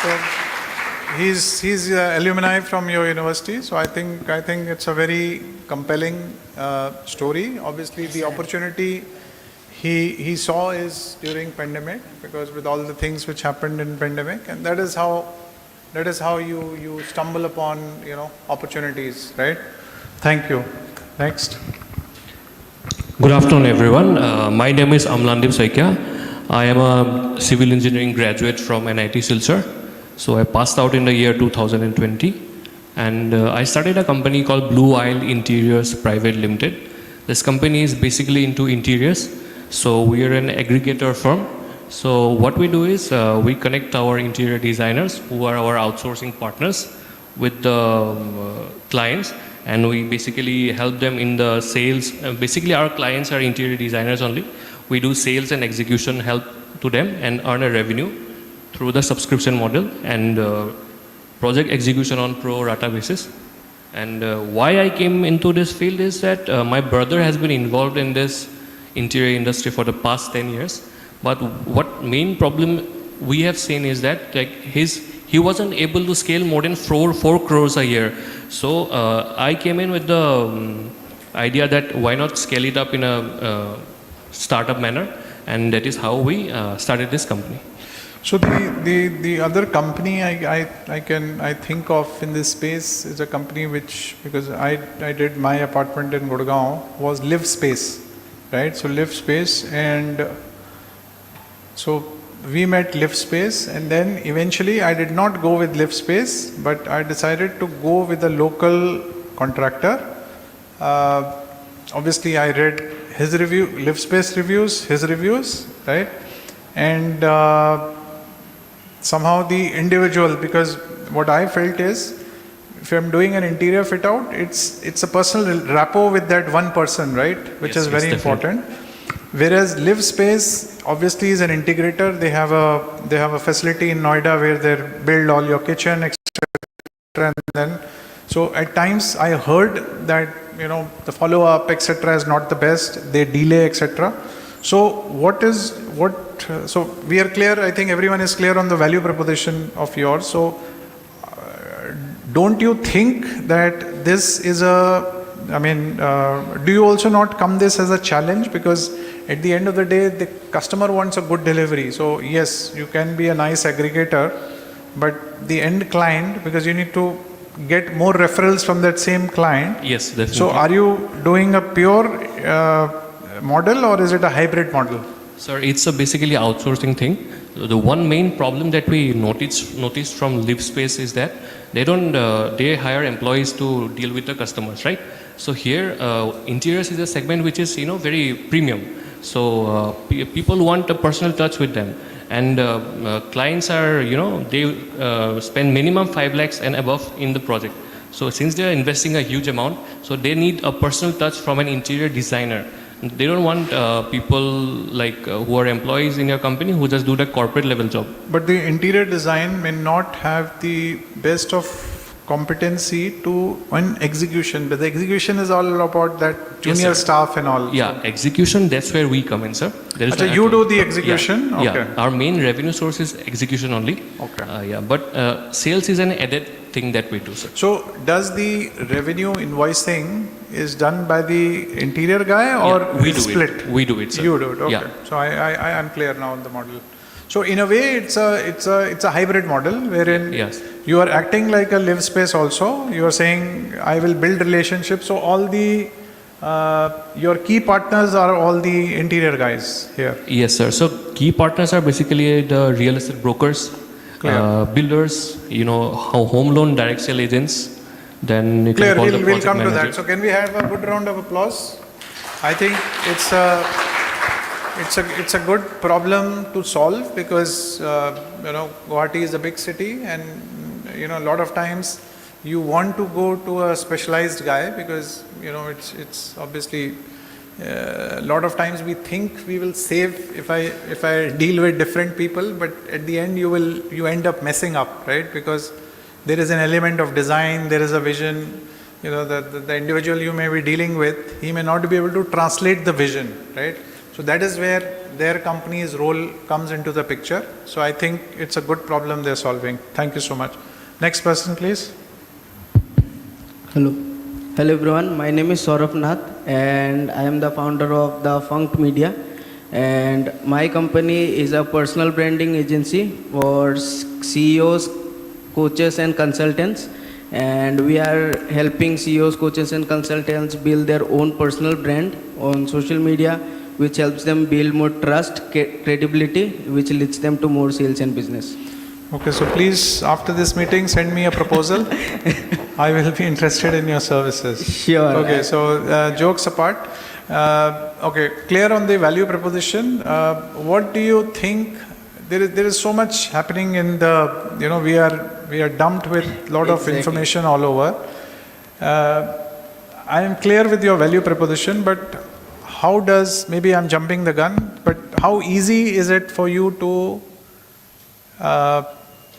So, he's alumni from your university, so I think it's a very compelling story. Obviously, the opportunity he saw is during pandemic, because with all the things which happened in pandemic, and that is how you stumble upon opportunities, right? Thank you. Next. Good afternoon, everyone. My name is Amlandip Saikya. I am a civil engineering graduate from NIT Silchar. So I passed out in the year 2020, and I started a company called Blue Isle Interiors Private Limited. This company is basically into interiors. So we are an aggregator firm. So what we do is we connect our interior designers, who are our outsourcing partners, with the clients, and we basically help them in the sales. Basically, our clients are interior designers only. We do sales and execution help to them and earn a revenue through the subscription model and project execution on pro rata basis. And why I came into this field is that my brother has been involved in this interior industry for the past 10 years. But what main problem we have seen is that he wasn't able to scale more than 4 crores a year. So I came in with the idea that why not scale it up in a startup manner, and that is how we started this company. So the other company I think of in this space is a company which, because I did my apartment in Gurgaon, was Live Space, right? So Live Space, and so we met Live Space, and then eventually I did not go with Live Space, but I decided to go with a local contractor. Obviously I read his review, Live Space reviews, his reviews, right? And somehow the individual, because what I felt is, if I'm doing an interior fit out, it's a personal rapport with that one person, right? Which is very important. Whereas Live Space obviously is an integrator. They have a facility in Noida where they build all your kitchen, etc. And then, so at times I heard that the follow up, etc. is not the best. They delay, etc. So so we are clear. I think everyone is clear on the value proposition of yours. So don't you think that this is do you also not come this as a challenge? Because at the end of the day, the customer wants a good delivery. So yes, you can be a nice aggregator, but the end client, because you need to get more referrals from that same client. Yes, definitely. So are you doing a pure model, or is it a hybrid model? Sir, it's a basically outsourcing thing. The one main problem that we noticed from Live Space is that they hire employees to deal with the customers, right? So here, interiors is a segment which is very premium. So people want a personal touch with them, and clients are they spend minimum 5 lakhs and above in the project. So since they are investing a huge amount, so they need a personal touch from an interior designer. They don't want people who are employees in your company who just do the corporate level job. But the interior design may not have the best of competency to on execution, but the execution is all about that junior staff and all. Yeah, execution, that's where we come in, sir. Achha, you do the execution? Yeah, okay. Yeah, our main revenue source is execution only. Okay. But sales is an added thing that we do, sir. So does the revenue invoicing is done by the interior guy, or we do split? It. We do it, sir. You do it, okay. Yeah. So I am clear now on the model. So in a way, it's a hybrid model wherein you are acting like a Live Space also. You are saying, I will build relationships. So all the your key partners are all the interior guys here. Yes, sir. So key partners are basically the real estate brokers, builders, home loan direct sale agents. Then you can call the we'll come manager. to that. So can we have a good round of applause? I think it's a good problem to solve, because Guwahati is a big city, and a lot of times you want to go to a specialized guy, because it's obviously a lot of times we think we will save if I deal with different people, but at the end you end up messing up, right? Because there is an element of design, there is a vision. The individual you may be dealing with, he may not be able to translate the vision, right? So that is where their company's role comes into the picture. So I think it's a good problem they're solving. Thank you so much. Next person, please. Hello. Hello everyone, my name is Saurabh Nath and I am the founder of the Funked Media, and my company is a personal branding agency for CEOs, coaches and consultants, and we are helping CEOs, coaches and consultants build their own personal brand on social media, which helps them build more trust, credibility, which leads them to more sales and business. Okay, so please, after this meeting, send me a proposal. I will be interested in your services. Sure. Okay, so jokes apart. Okay, clear on the value proposition. What do you think? There is so much happening in the, we are dumped with a lot of information all over. I am clear with your value proposition, but how does, maybe I'm jumping the gun, but how easy is it for you to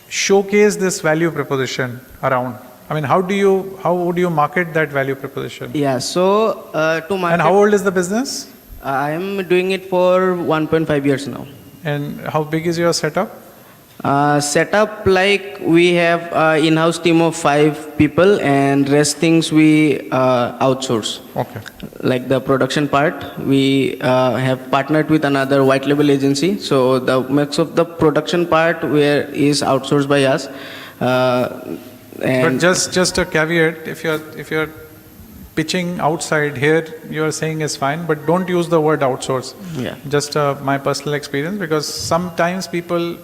showcase this value proposition around? I mean, how would you market that value proposition? Yeah, so to market. And how old is the business? I am doing it for 1.5 years now. And how big is your setup? Setup, like we have in-house team of 5 people, and rest things we outsource. Okay. Like the production part, we have partnered with another white label agency. So the mix of the production part is outsourced by us. But just a caveat: if you're pitching outside, here you are saying is fine, but don't use the word outsource. Yeah. Just my personal experience, because sometimes people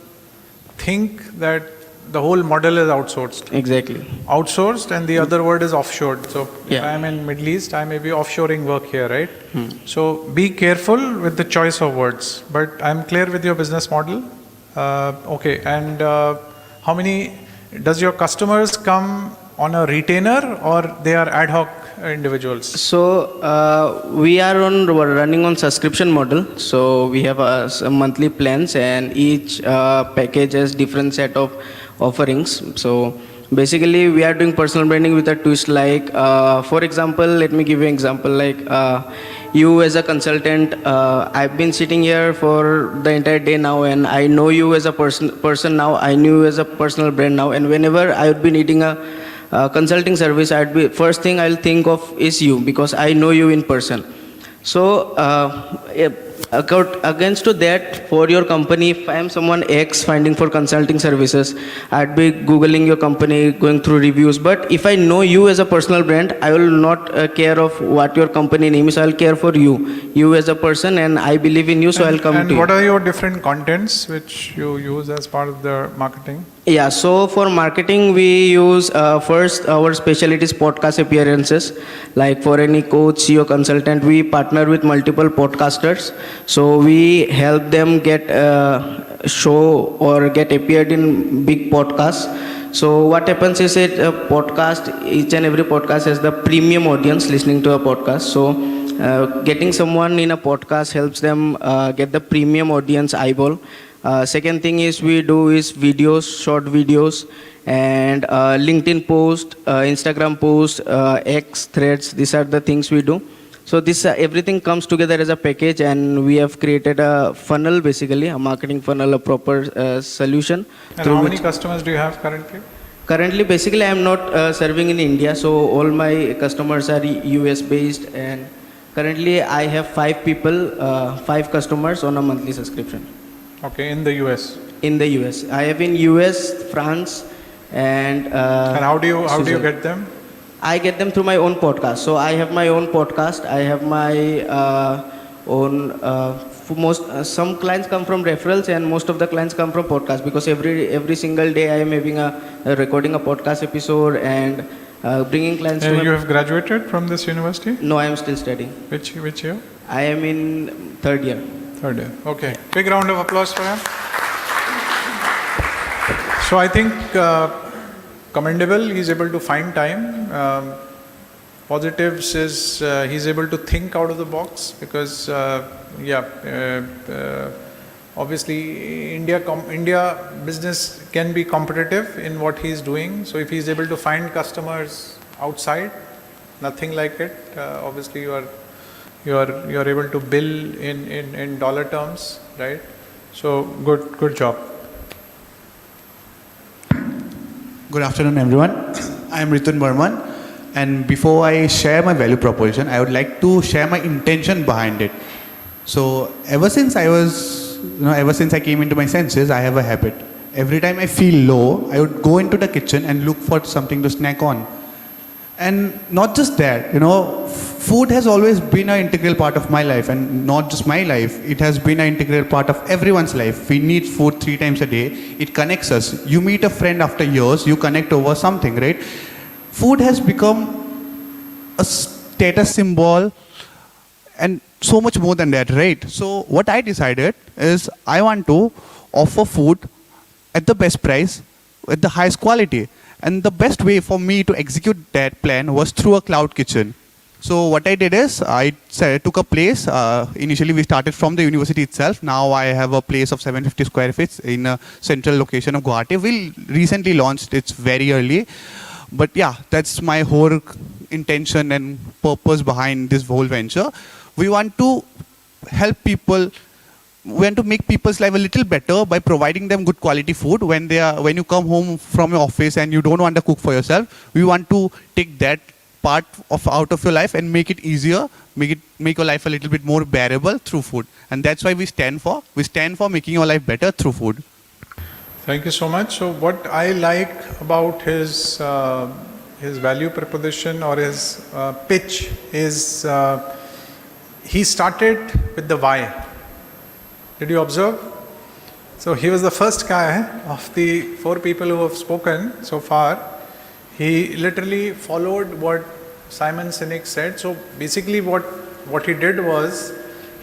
think that the whole model is outsourced. Exactly. Outsourced, and the other word is offshored. So if Yeah. I'm in Middle East, I may be offshoring work here, right? So be careful with the choice of words. But I'm clear with your business model. Okay, and how many, does your customers come on a retainer or they are ad hoc individuals? So we are running on subscription model. So we have some monthly plans, and each package has different set of offerings. So basically we are doing personal branding with a twist, like for example, let me give you an example, like you as a consultant, I've been sitting here for the entire day now, and I know you as a person now, I knew you as a personal brand now, and whenever I would be needing a consulting service, first thing I'll think of is you, because I know you in person. So against to that, for your company, if I am someone X finding for consulting services, I'd be Googling your company, going through reviews. But if I know you as a personal brand, I will not care of what your company name is. I'll care for you as a person, and I believe in you, so I'll come to you. And what are your different contents which you use as part of the marketing? Yeah, so for marketing, we use first, our specialty is podcast appearances. Like for any coach, CEO, consultant, we partner with multiple podcasters. So we help them get show or get appeared in big podcasts. So what happens is that a podcast, each and every podcast has the premium audience listening to a podcast. So getting someone in a podcast helps them get the premium audience eyeball. Second thing is we do is videos, short videos, and LinkedIn post, Instagram post, X threads. These are the things we do. So this everything comes together as a package, and we have created a funnel, basically a marketing funnel, a proper solution. And how many customers do you have currently? Currently, basically, I am not serving in India, so all my customers are US based, and currently I have 5 people, 5 customers on a monthly subscription. Okay, in the US. In the US, I have in US, France, and how do you get them? I get them through my own podcast. So I have my own podcast. I have my own. Some clients come from referrals, and most of the clients come from podcasts, because every single day I am having recording a podcast episode and bringing clients. You have graduated from this university? No, I am still studying. Which year? I am in 3rd year. 3rd year. Okay. Big round of applause for him. So I think commendable. He's able to find time. Positives is he's able to think out of the box, because obviously India business can be competitive in what he's doing. So if he's able to find customers outside, nothing like it. Obviously you you're able to bill in dollar terms, right? So good job. Good afternoon, everyone. I am Ritun Burman, and before I share my value proposition, I would like to share my intention behind it. So, ever since I came into my senses, I have a habit. Every time I feel low, I would go into the kitchen and look for something to snack on. And not just that, food has always been an integral part of my life, and not just my life, it has been an integral part of everyone's life. We need food 3 times a day. It connects us. You meet a friend after years, you connect over something, right? Food has become a status symbol and so much more than that, right? So what I decided is I want to offer food at the best price, with the highest quality. And the best way for me to execute that plan was through a cloud kitchen. So what I did is I took a place. Initially we started from the university itself. Now I have a place of 750 square feet in a central location of Guwahati. We recently launched. It's very early. But yeah, that's my whole intention and purpose behind this whole venture. We want to help people. We want to make people's life a little better by providing them good quality food when you come home from your office and you don't want to cook for yourself. We want to take that part out of your life and make it easier, make your life a little bit more bearable through food. And that's why we stand for. We stand for making your life better through food. Thank you so much. So what I like about his value proposition or his pitch is he started with the why. Did you observe? So he was the first guy of the 4 people who have spoken so far. He literally followed what Simon Sinek said. So basically what he did was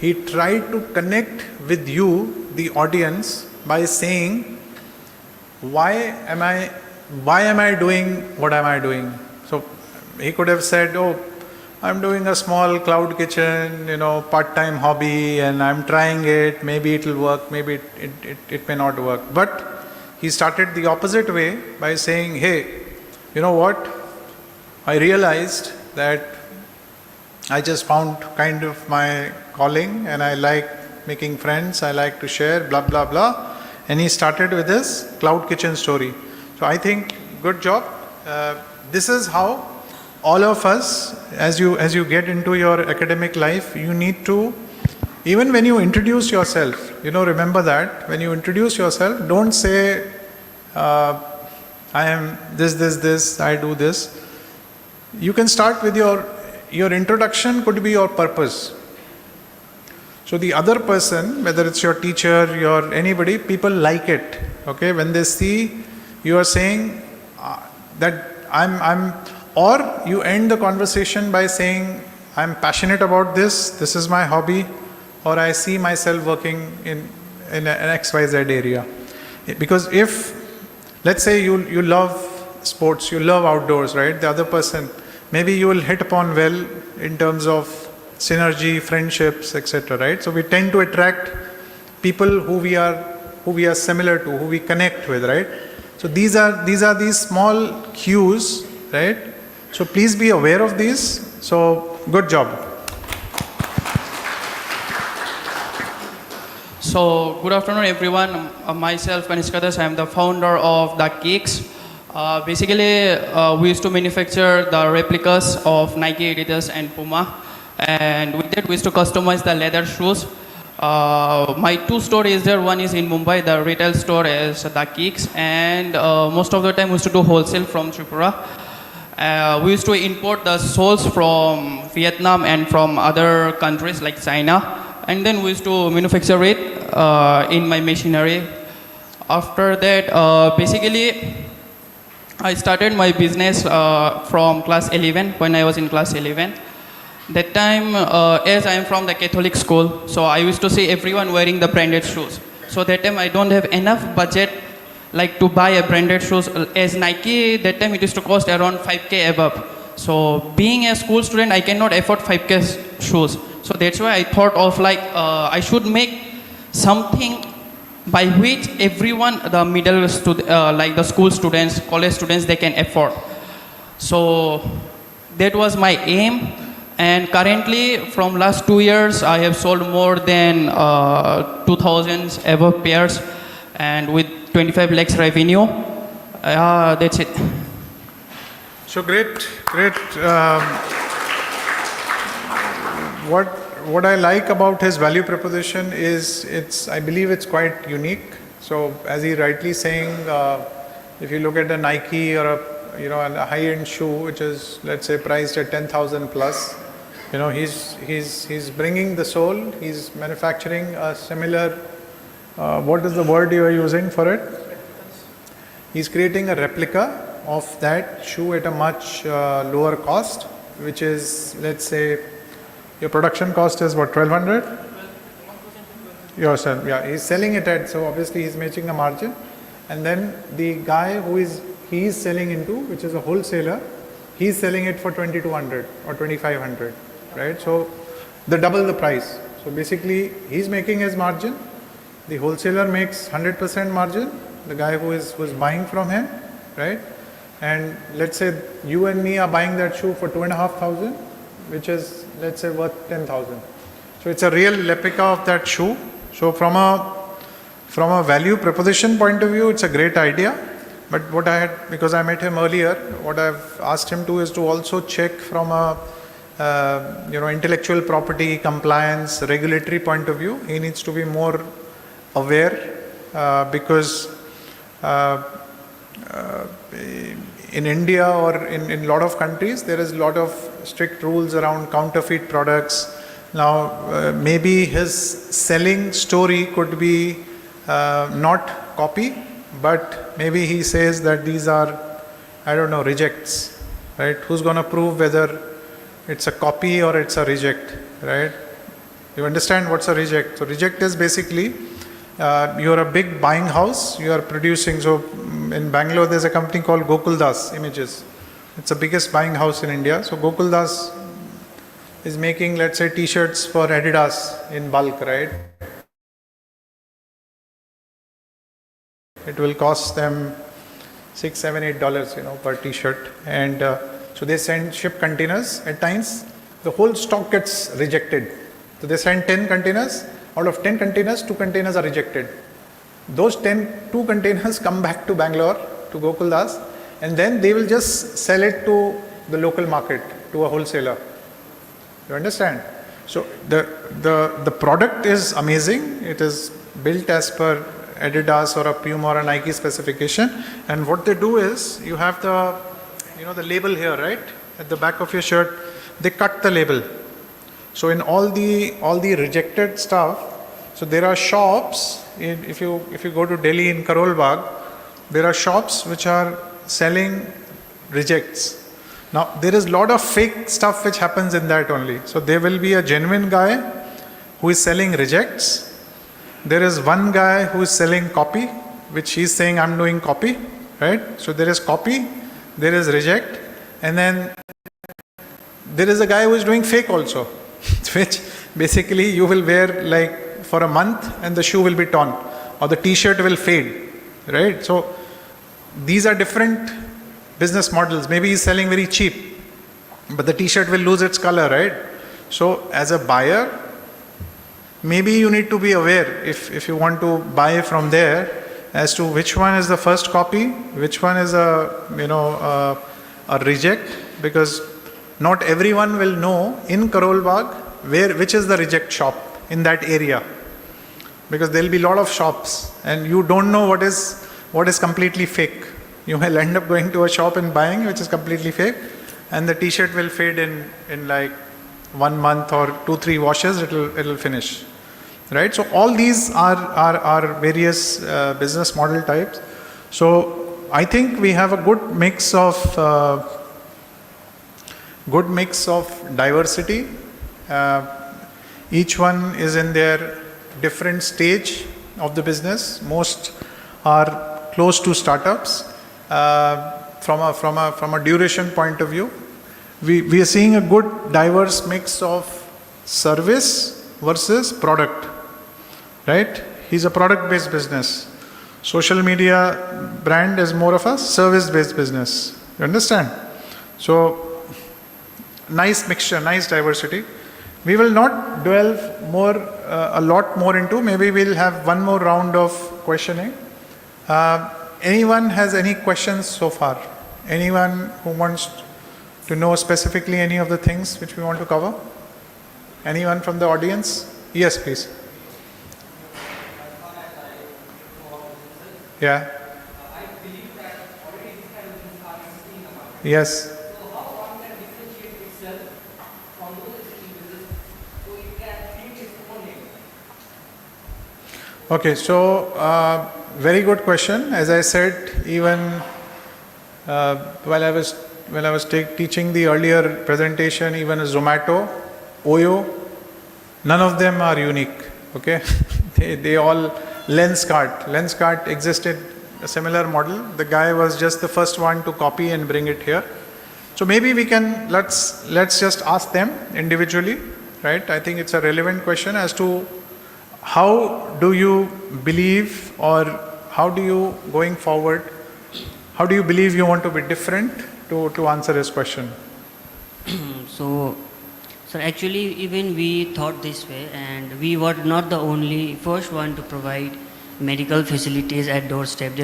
he tried to connect with you, the audience, by saying, why am I doing what am I doing? So he could have said, oh, I'm doing a small cloud kitchen, part-time hobby, and I'm trying it. Maybe it will work, maybe it may not work. But he started the opposite way by saying, hey, you know what? I realized that I just found kind of my calling, and I like making friends, I like to share, blah, blah, blah. And he started with this cloud kitchen story. So I think, good job. This is how all of us, as you get into your academic life, you need to, even when you introduce yourself, remember that when you introduce yourself, don't say, I am this, I do this. You can start with your introduction could be your purpose. So the other person, whether it's your teacher, your anybody, people like it. Okay, when they see you are saying that I'm, or you end the conversation by saying, I'm passionate about this, this is my hobby, or I see myself working in an XYZ area. Because if, let's say you love sports, you love outdoors, right? The other person, maybe you will hit upon well in terms of synergy, friendships, etc., right? So we tend to attract people who we are similar to, who we connect with, right? So these are these small cues, right? So please be aware of these. So good job. So good afternoon, everyone. Myself, Maniskadas, I am the founder of The Cakes. Basically, we used to manufacture the replicas of Nike, Adidas, and Puma. And with that, we used to customize the leather shoes. My 2 stores is there. One is in Mumbai. The retail store is The Cakes. And most of the time, we used to do wholesale from Tripura. We used to import the soles from Vietnam and from other countries like China. And then we used to manufacture it in my machinery. After that, basically, I started my business from class 11, when I was in class 11. That time, as I am from the Catholic school, so I used to see everyone wearing the branded shoes. So that time I don't have enough budget like to buy a branded shoes. As Nike, that time it used to cost around 5K above. So being a school student, I cannot afford 5K shoes. So that's why I thought of I should make something by which everyone, the middle student, like the school students, college students, they can afford. So that was my aim. And currently, from last 2 years, I have sold more than 2,000 ever pairs, and with 25 lakhs revenue. That's it. So great. What I like about his value proposition is I believe it's quite unique. So as he rightly saying, if you look at a Nike or a high-end shoe, which is, let's say, priced at 10,000 plus, he's bringing the sole. He's manufacturing a similar. What is the word you are using for it? He's creating a replica of that shoe at a much lower cost, which is, let's say, your production cost is what, 1,200? Yourself, yeah. He's selling it at, so obviously he's making a margin. And then the guy he's selling into, which is a wholesaler, he's selling it for 2,200 or 2,500, right? So the double the price. So basically he's making his margin. The wholesaler makes 100% margin, the guy who's buying from him, right? And let's say you and me are buying that shoe for 2,500, which is, let's say, worth 10,000. So it's a real replica of that shoe. So from a value proposition point of view, it's a great idea. But because I met him earlier, what I've asked him to is to also check from a intellectual property, compliance, regulatory point of view. He needs to be more aware because in India or in a lot of countries, there is a lot of strict rules around counterfeit products. Now, maybe his selling story could be not copy, but maybe he says that these are, rejects, right? Who's going to prove whether it's a copy or it's a reject, right? You understand what's a reject? So reject is basically, you're a big buying house, you are producing. So in Bangalore, there's a company called Gokuldas Images. It's the biggest buying house in India. So Gokuldas is making, let's say, t-shirts for Adidas in bulk, right? It will cost them $6, $7, $8, per t-shirt. And so they ship containers. At times, the whole stock gets rejected. So they send 10 containers. Out of 10 containers, 2 containers are rejected. Those 2 containers come back to Bangalore, to Gokuldas, and then they will just sell it to the local market, to a wholesaler. You understand? So the product is amazing. It is built as per Adidas or a Puma or a Nike specification. And what they do is, you have the label here, right? At the back of your shirt, they cut the label. So in all the rejected stuff, so there are shops. If you go to Delhi in Karol Bagh, there are shops which are selling rejects. Now, there is a lot of fake stuff which happens in that only. So there will be a genuine guy who is selling rejects. There is one guy who is selling copy, which he's saying, I'm doing copy, right? So there is copy, there is reject, and then there is a guy who is doing fake also, which basically you will wear like for a month and the shoe will be torn or the t-shirt will fade, right? So these are different business models. Maybe he's selling very cheap, but the t-shirt will lose its color, right? So as a buyer, maybe you need to be aware if you want to buy from there as to which one is the first copy, which one is a reject, because not everyone will know in Karol Bagh which is the reject shop in that area, because there will be a lot of shops and you don't know what is completely fake. You will end up going to a shop and buying which is completely fake, and the t-shirt will fade in like 1 month or 2-3 washes, it'll finish, right? So all these are various business model types. So I think we have a good mix of diversity. Each one is in their different stage of the business. Most are close to startups. From a duration point of view, we are seeing a good diverse mix of service versus product, right? He's a product-based business. Social media brand is more of a service-based business. You understand? So nice mixture, nice diversity. We will not delve a lot more into, maybe we'll have one more round of questioning. Anyone has any questions so far? Anyone who wants to know specifically any of the things which we want to cover? Anyone from the audience? Yes, please. Yeah. Yes. Okay, so very good question. As I said, even while I was teaching the earlier presentation, even Zomato, Oyo, none of them are unique. Okay, they all Lenskart existed a similar model. The guy was just the first one to copy and bring it here. So maybe we can let's just ask them individually, right? I think it's a relevant question as to how do you believe, or how do you going forward, how do you believe you want to be different, to answer his question? So actually even we thought this way, and we were not the only first one to provide medical facilities at doorstep.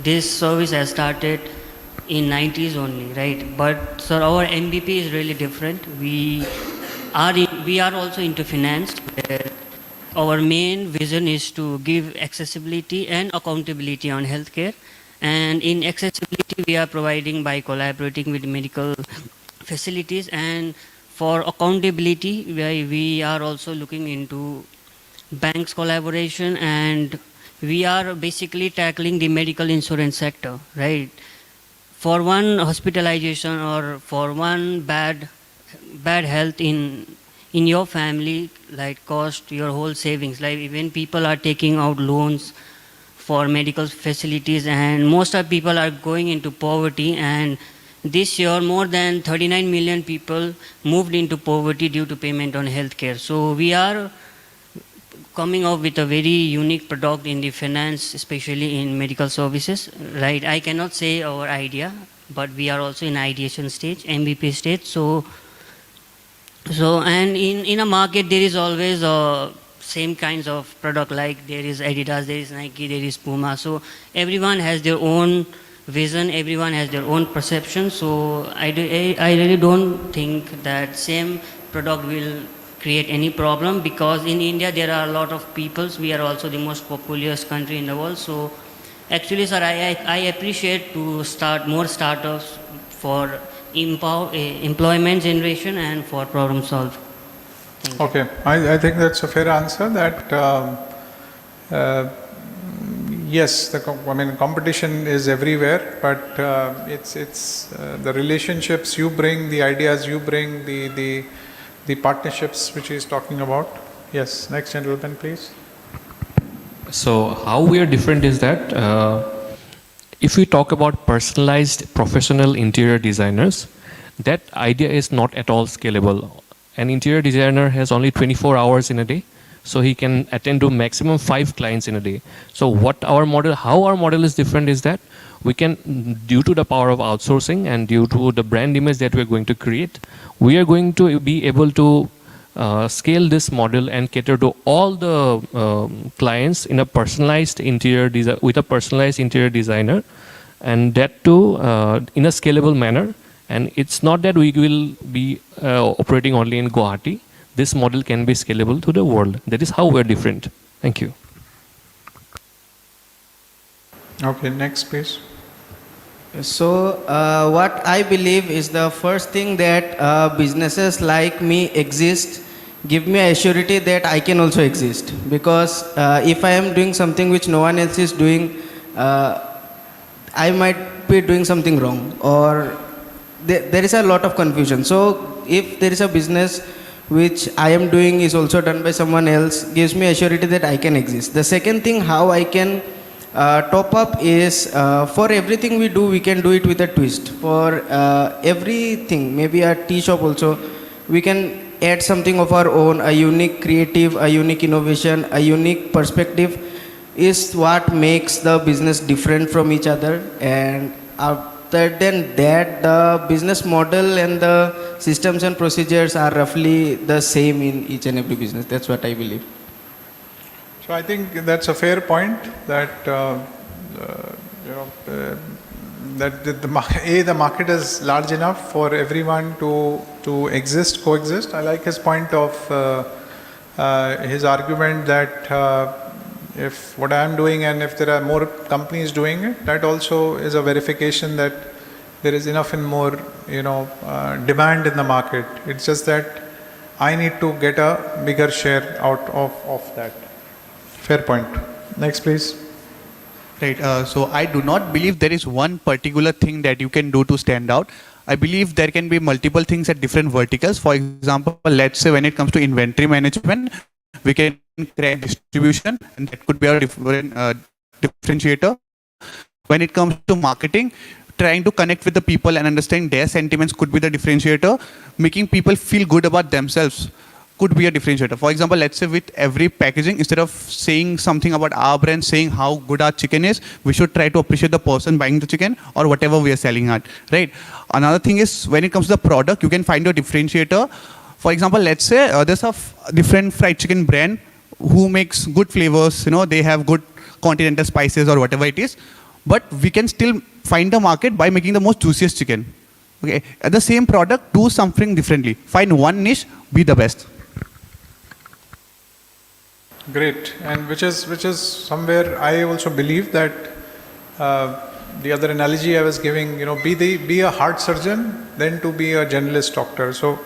This service has started in 90s only, right? But sir, our MVP is really different. We are also into finance, where our main vision is to give accessibility and accountability on healthcare. And in accessibility, we are providing by collaborating with medical facilities, and for accountability, we are also looking into banks collaboration, and we are basically tackling the medical insurance sector, right? For one hospitalization or for one bad health in your family, like cost your whole savings. Like even people are taking out loans for medical facilities, and most of people are going into poverty. And this year, more than 39 million people moved into poverty due to payment on healthcare. So we are coming up with a very unique product in the finance, especially in medical services, right? I cannot say our idea, but we are also in ideation stage, MVP stage. So and in a market there is always same kinds of product, like there is Adidas, there is Nike, there is Puma. So everyone has their own vision, everyone has their own perception. So I really don't think that same product will create any problem, because in India there are a lot of peoples. We are also the most populous country in the world. So actually, sir, I appreciate to start more startups for employment generation and for problem solve. Okay, I think that's a fair answer. That yes, competition is everywhere, but it's the relationships you bring, the ideas you bring, the partnerships which he's talking about. Yes, next gentleman, please. So how we are different is that if we talk about personalized professional interior designers, that idea is not at all scalable. An interior designer has only 24 hours in a day, so he can attend to maximum 5 clients in a day. So how our model is different is that we can, due to the power of outsourcing and due to the brand image that we're going to create, we are going to be able to scale this model and cater to all the clients in a personalized with a personalized interior designer, and that too in a scalable manner. And it's not that we will be operating only in Guwahati. This model can be scalable to the world. That is how we're different. Thank you. Okay, next please. So what I believe is the first thing that businesses like me exist, give me a surety that I can also exist. Because if I am doing something which no one else is doing, I might be doing something wrong, or there is a lot of confusion. So if there is a business which I am doing is also done by someone else, gives me a surety that I can exist. The second thing, how I can top up is for everything we do, we can do it with a twist. For everything, maybe a tea shop also, we can add something of our own, a unique creative, a unique innovation, a unique perspective is what makes the business different from each other. And other than that, the business model and the systems and procedures are roughly the same in each and every business. That's what I believe. So I think that's a fair point that that the market is large enough for everyone to coexist. I like his point of his argument that if what I am doing and if there are more companies doing it, that also is a verification that there is enough and more demand in the market. It's just that I need to get a bigger share out of that. Fair point. Next, please. Right. So I do not believe there is one particular thing that you can do to stand out. I believe there can be multiple things at different verticals. For example, let's say when it comes to inventory management, we can create distribution, and that could be a different differentiator. When it comes to marketing, trying to connect with the people and understand their sentiments could be the differentiator. Making people feel good about themselves could be a differentiator. For example, let's say with every packaging, instead of saying something about our brand, saying how good our chicken is, we should try to appreciate the person buying the chicken or whatever we are selling at, right? Another thing is when it comes to the product, you can find your differentiator. For example, let's say there's a different fried chicken brand who makes good flavors, they have good continental spices or whatever it is, but we can still find the market by making the most juiciest chicken. Okay, at the same product, do something differently. Find one niche, be the best. Great, and which is somewhere I also believe that the other analogy I was giving, be a heart surgeon, then to be a generalist doctor. So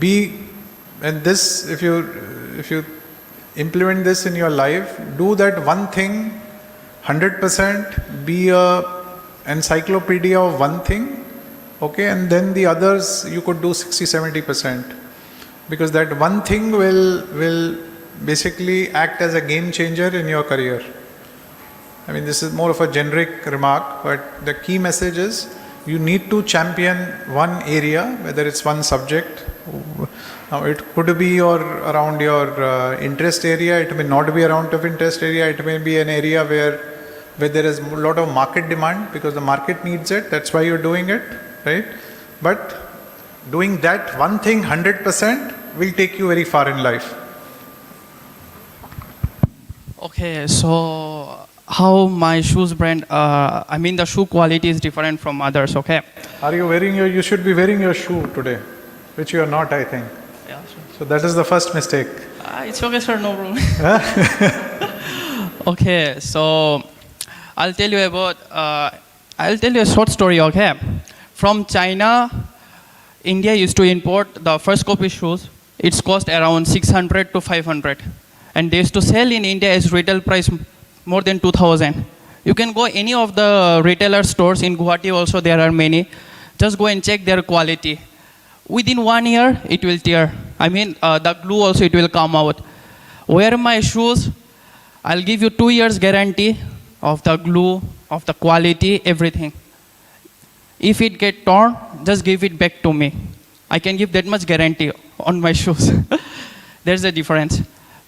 and this, if you implement this in your life, do that one thing 100%, be a encyclopedia of one thing, okay, and then the others you could do 60-70%, because that one thing will basically act as a game changer in your career. I mean, this is more of a generic remark, but the key message is you need to champion one area, whether it's one subject. Now it could be around your interest area, it may not be around of interest area, it may be an area where there is a lot of market demand because the market needs it, that's why you're doing it, right? But doing that one thing 100% will take you very far in life. Okay, so how my shoes brand, the shoe quality is different from others, okay? Are you wearing you should be wearing your shoe today, which you are not, I think. Yeah, sure. So that is the first mistake. It's okay, sir, no problem. Okay, so I'll tell you a short story, okay? From China, India used to import the first copy shoes. It's cost around 600 to 500. And they used to sell in India as retail price more than 2,000. You can go any of the retailer stores in Guwahati also, there are many. Just go and check their quality. Within 1 year, it will tear. The glue also, it will come out. Wear my shoes, I'll give you 2 years guarantee of the glue, of the quality, everything. If it get torn, just give it back to me. I can give that much guarantee on my shoes. There's a difference.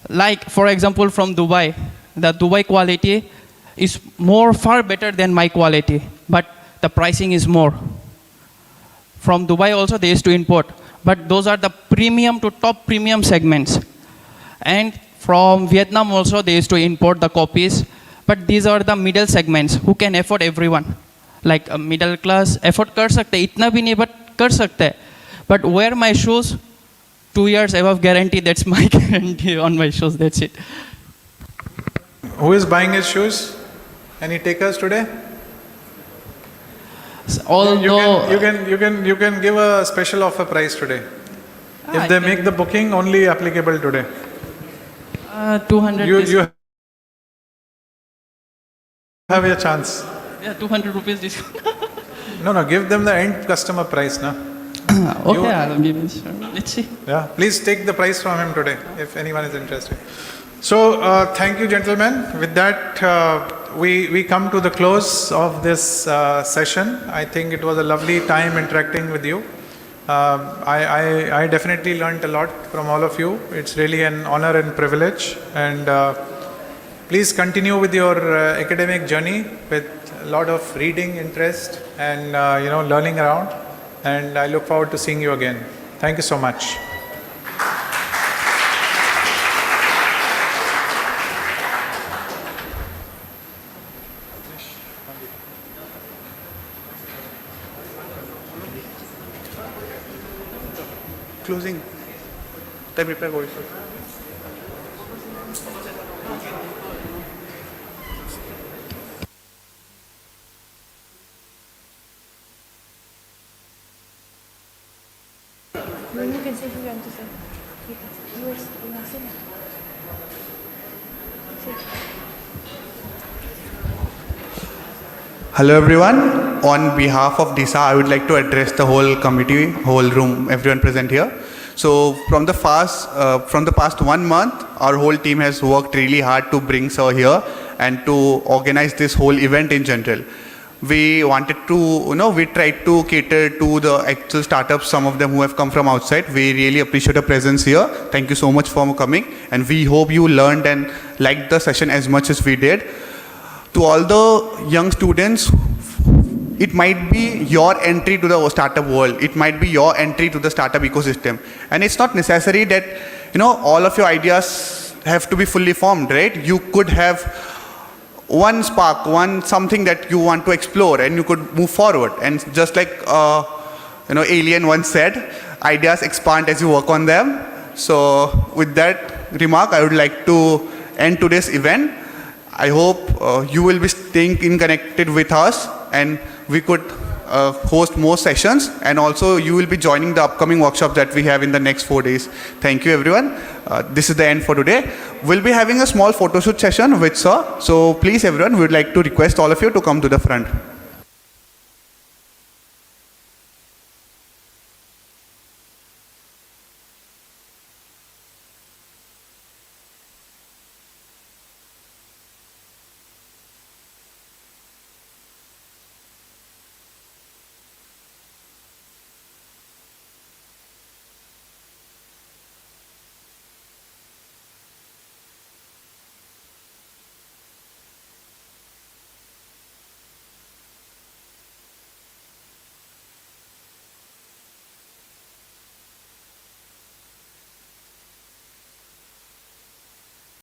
Like, for example, from Dubai, the Dubai quality is far better than my quality, but the pricing is more. From Dubai also they used to import, but those are the premium to top premium segments. And from Vietnam also they used to import the copies, but these are the middle segments who can afford everyone. Like a middle class, afford kar sakte, itna bhi nahi, but kar sakte. But wear my shoes, 2 years above guarantee, that's my guarantee on my shoes, that's it. Who is buying his shoes? Any takers today? Although you can give a special offer price today. If they make the booking, only applicable today. 200. You have your chance. Yeah, 200 rupees discount. No, give them the end customer price, na. Okay, I'll give it. Sure. Let's see. Yeah, please take the price from him today if anyone is interested. So, thank you, gentlemen. With that, we come to the close of this session. I think it was a lovely time interacting with you. I definitely learned a lot from all of you. It's really an honor and privilege. And please continue with your academic journey with a lot of reading interest and learning around. and I look forward to seeing you again. Thank you so much. Closing. Time prepare voice. You can say who you want to say. Yours, you want to say. Hello everyone. On behalf of DISA, I would like to address the whole committee, whole room, everyone present here. So from the past 1 month, our whole team has worked really hard to bring Sir here and to organize this whole event in general. We wanted to, we tried to cater to the actual startups, some of them who have come from outside. We really appreciate your presence here. Thank you so much for coming. And we hope you learned and liked the session as much as we did. To all the young students, it might be your entry to the startup world. It might be your entry to the startup ecosystem. And it's not necessary that, all of your ideas have to be fully formed, right? You could have one spark, something that you want to explore, and you could move forward. And just like, Alien once said, ideas expand as you work on them. So with that remark, I would like to end today's event. I hope you will be staying connected with us, and we could host more sessions, and also you will be joining the upcoming workshop that we have in the next 4 days. Thank you everyone. This is the end for today. We'll be having a small photo shoot session with Sir. So please everyone, we would like to request all of you to come to the front.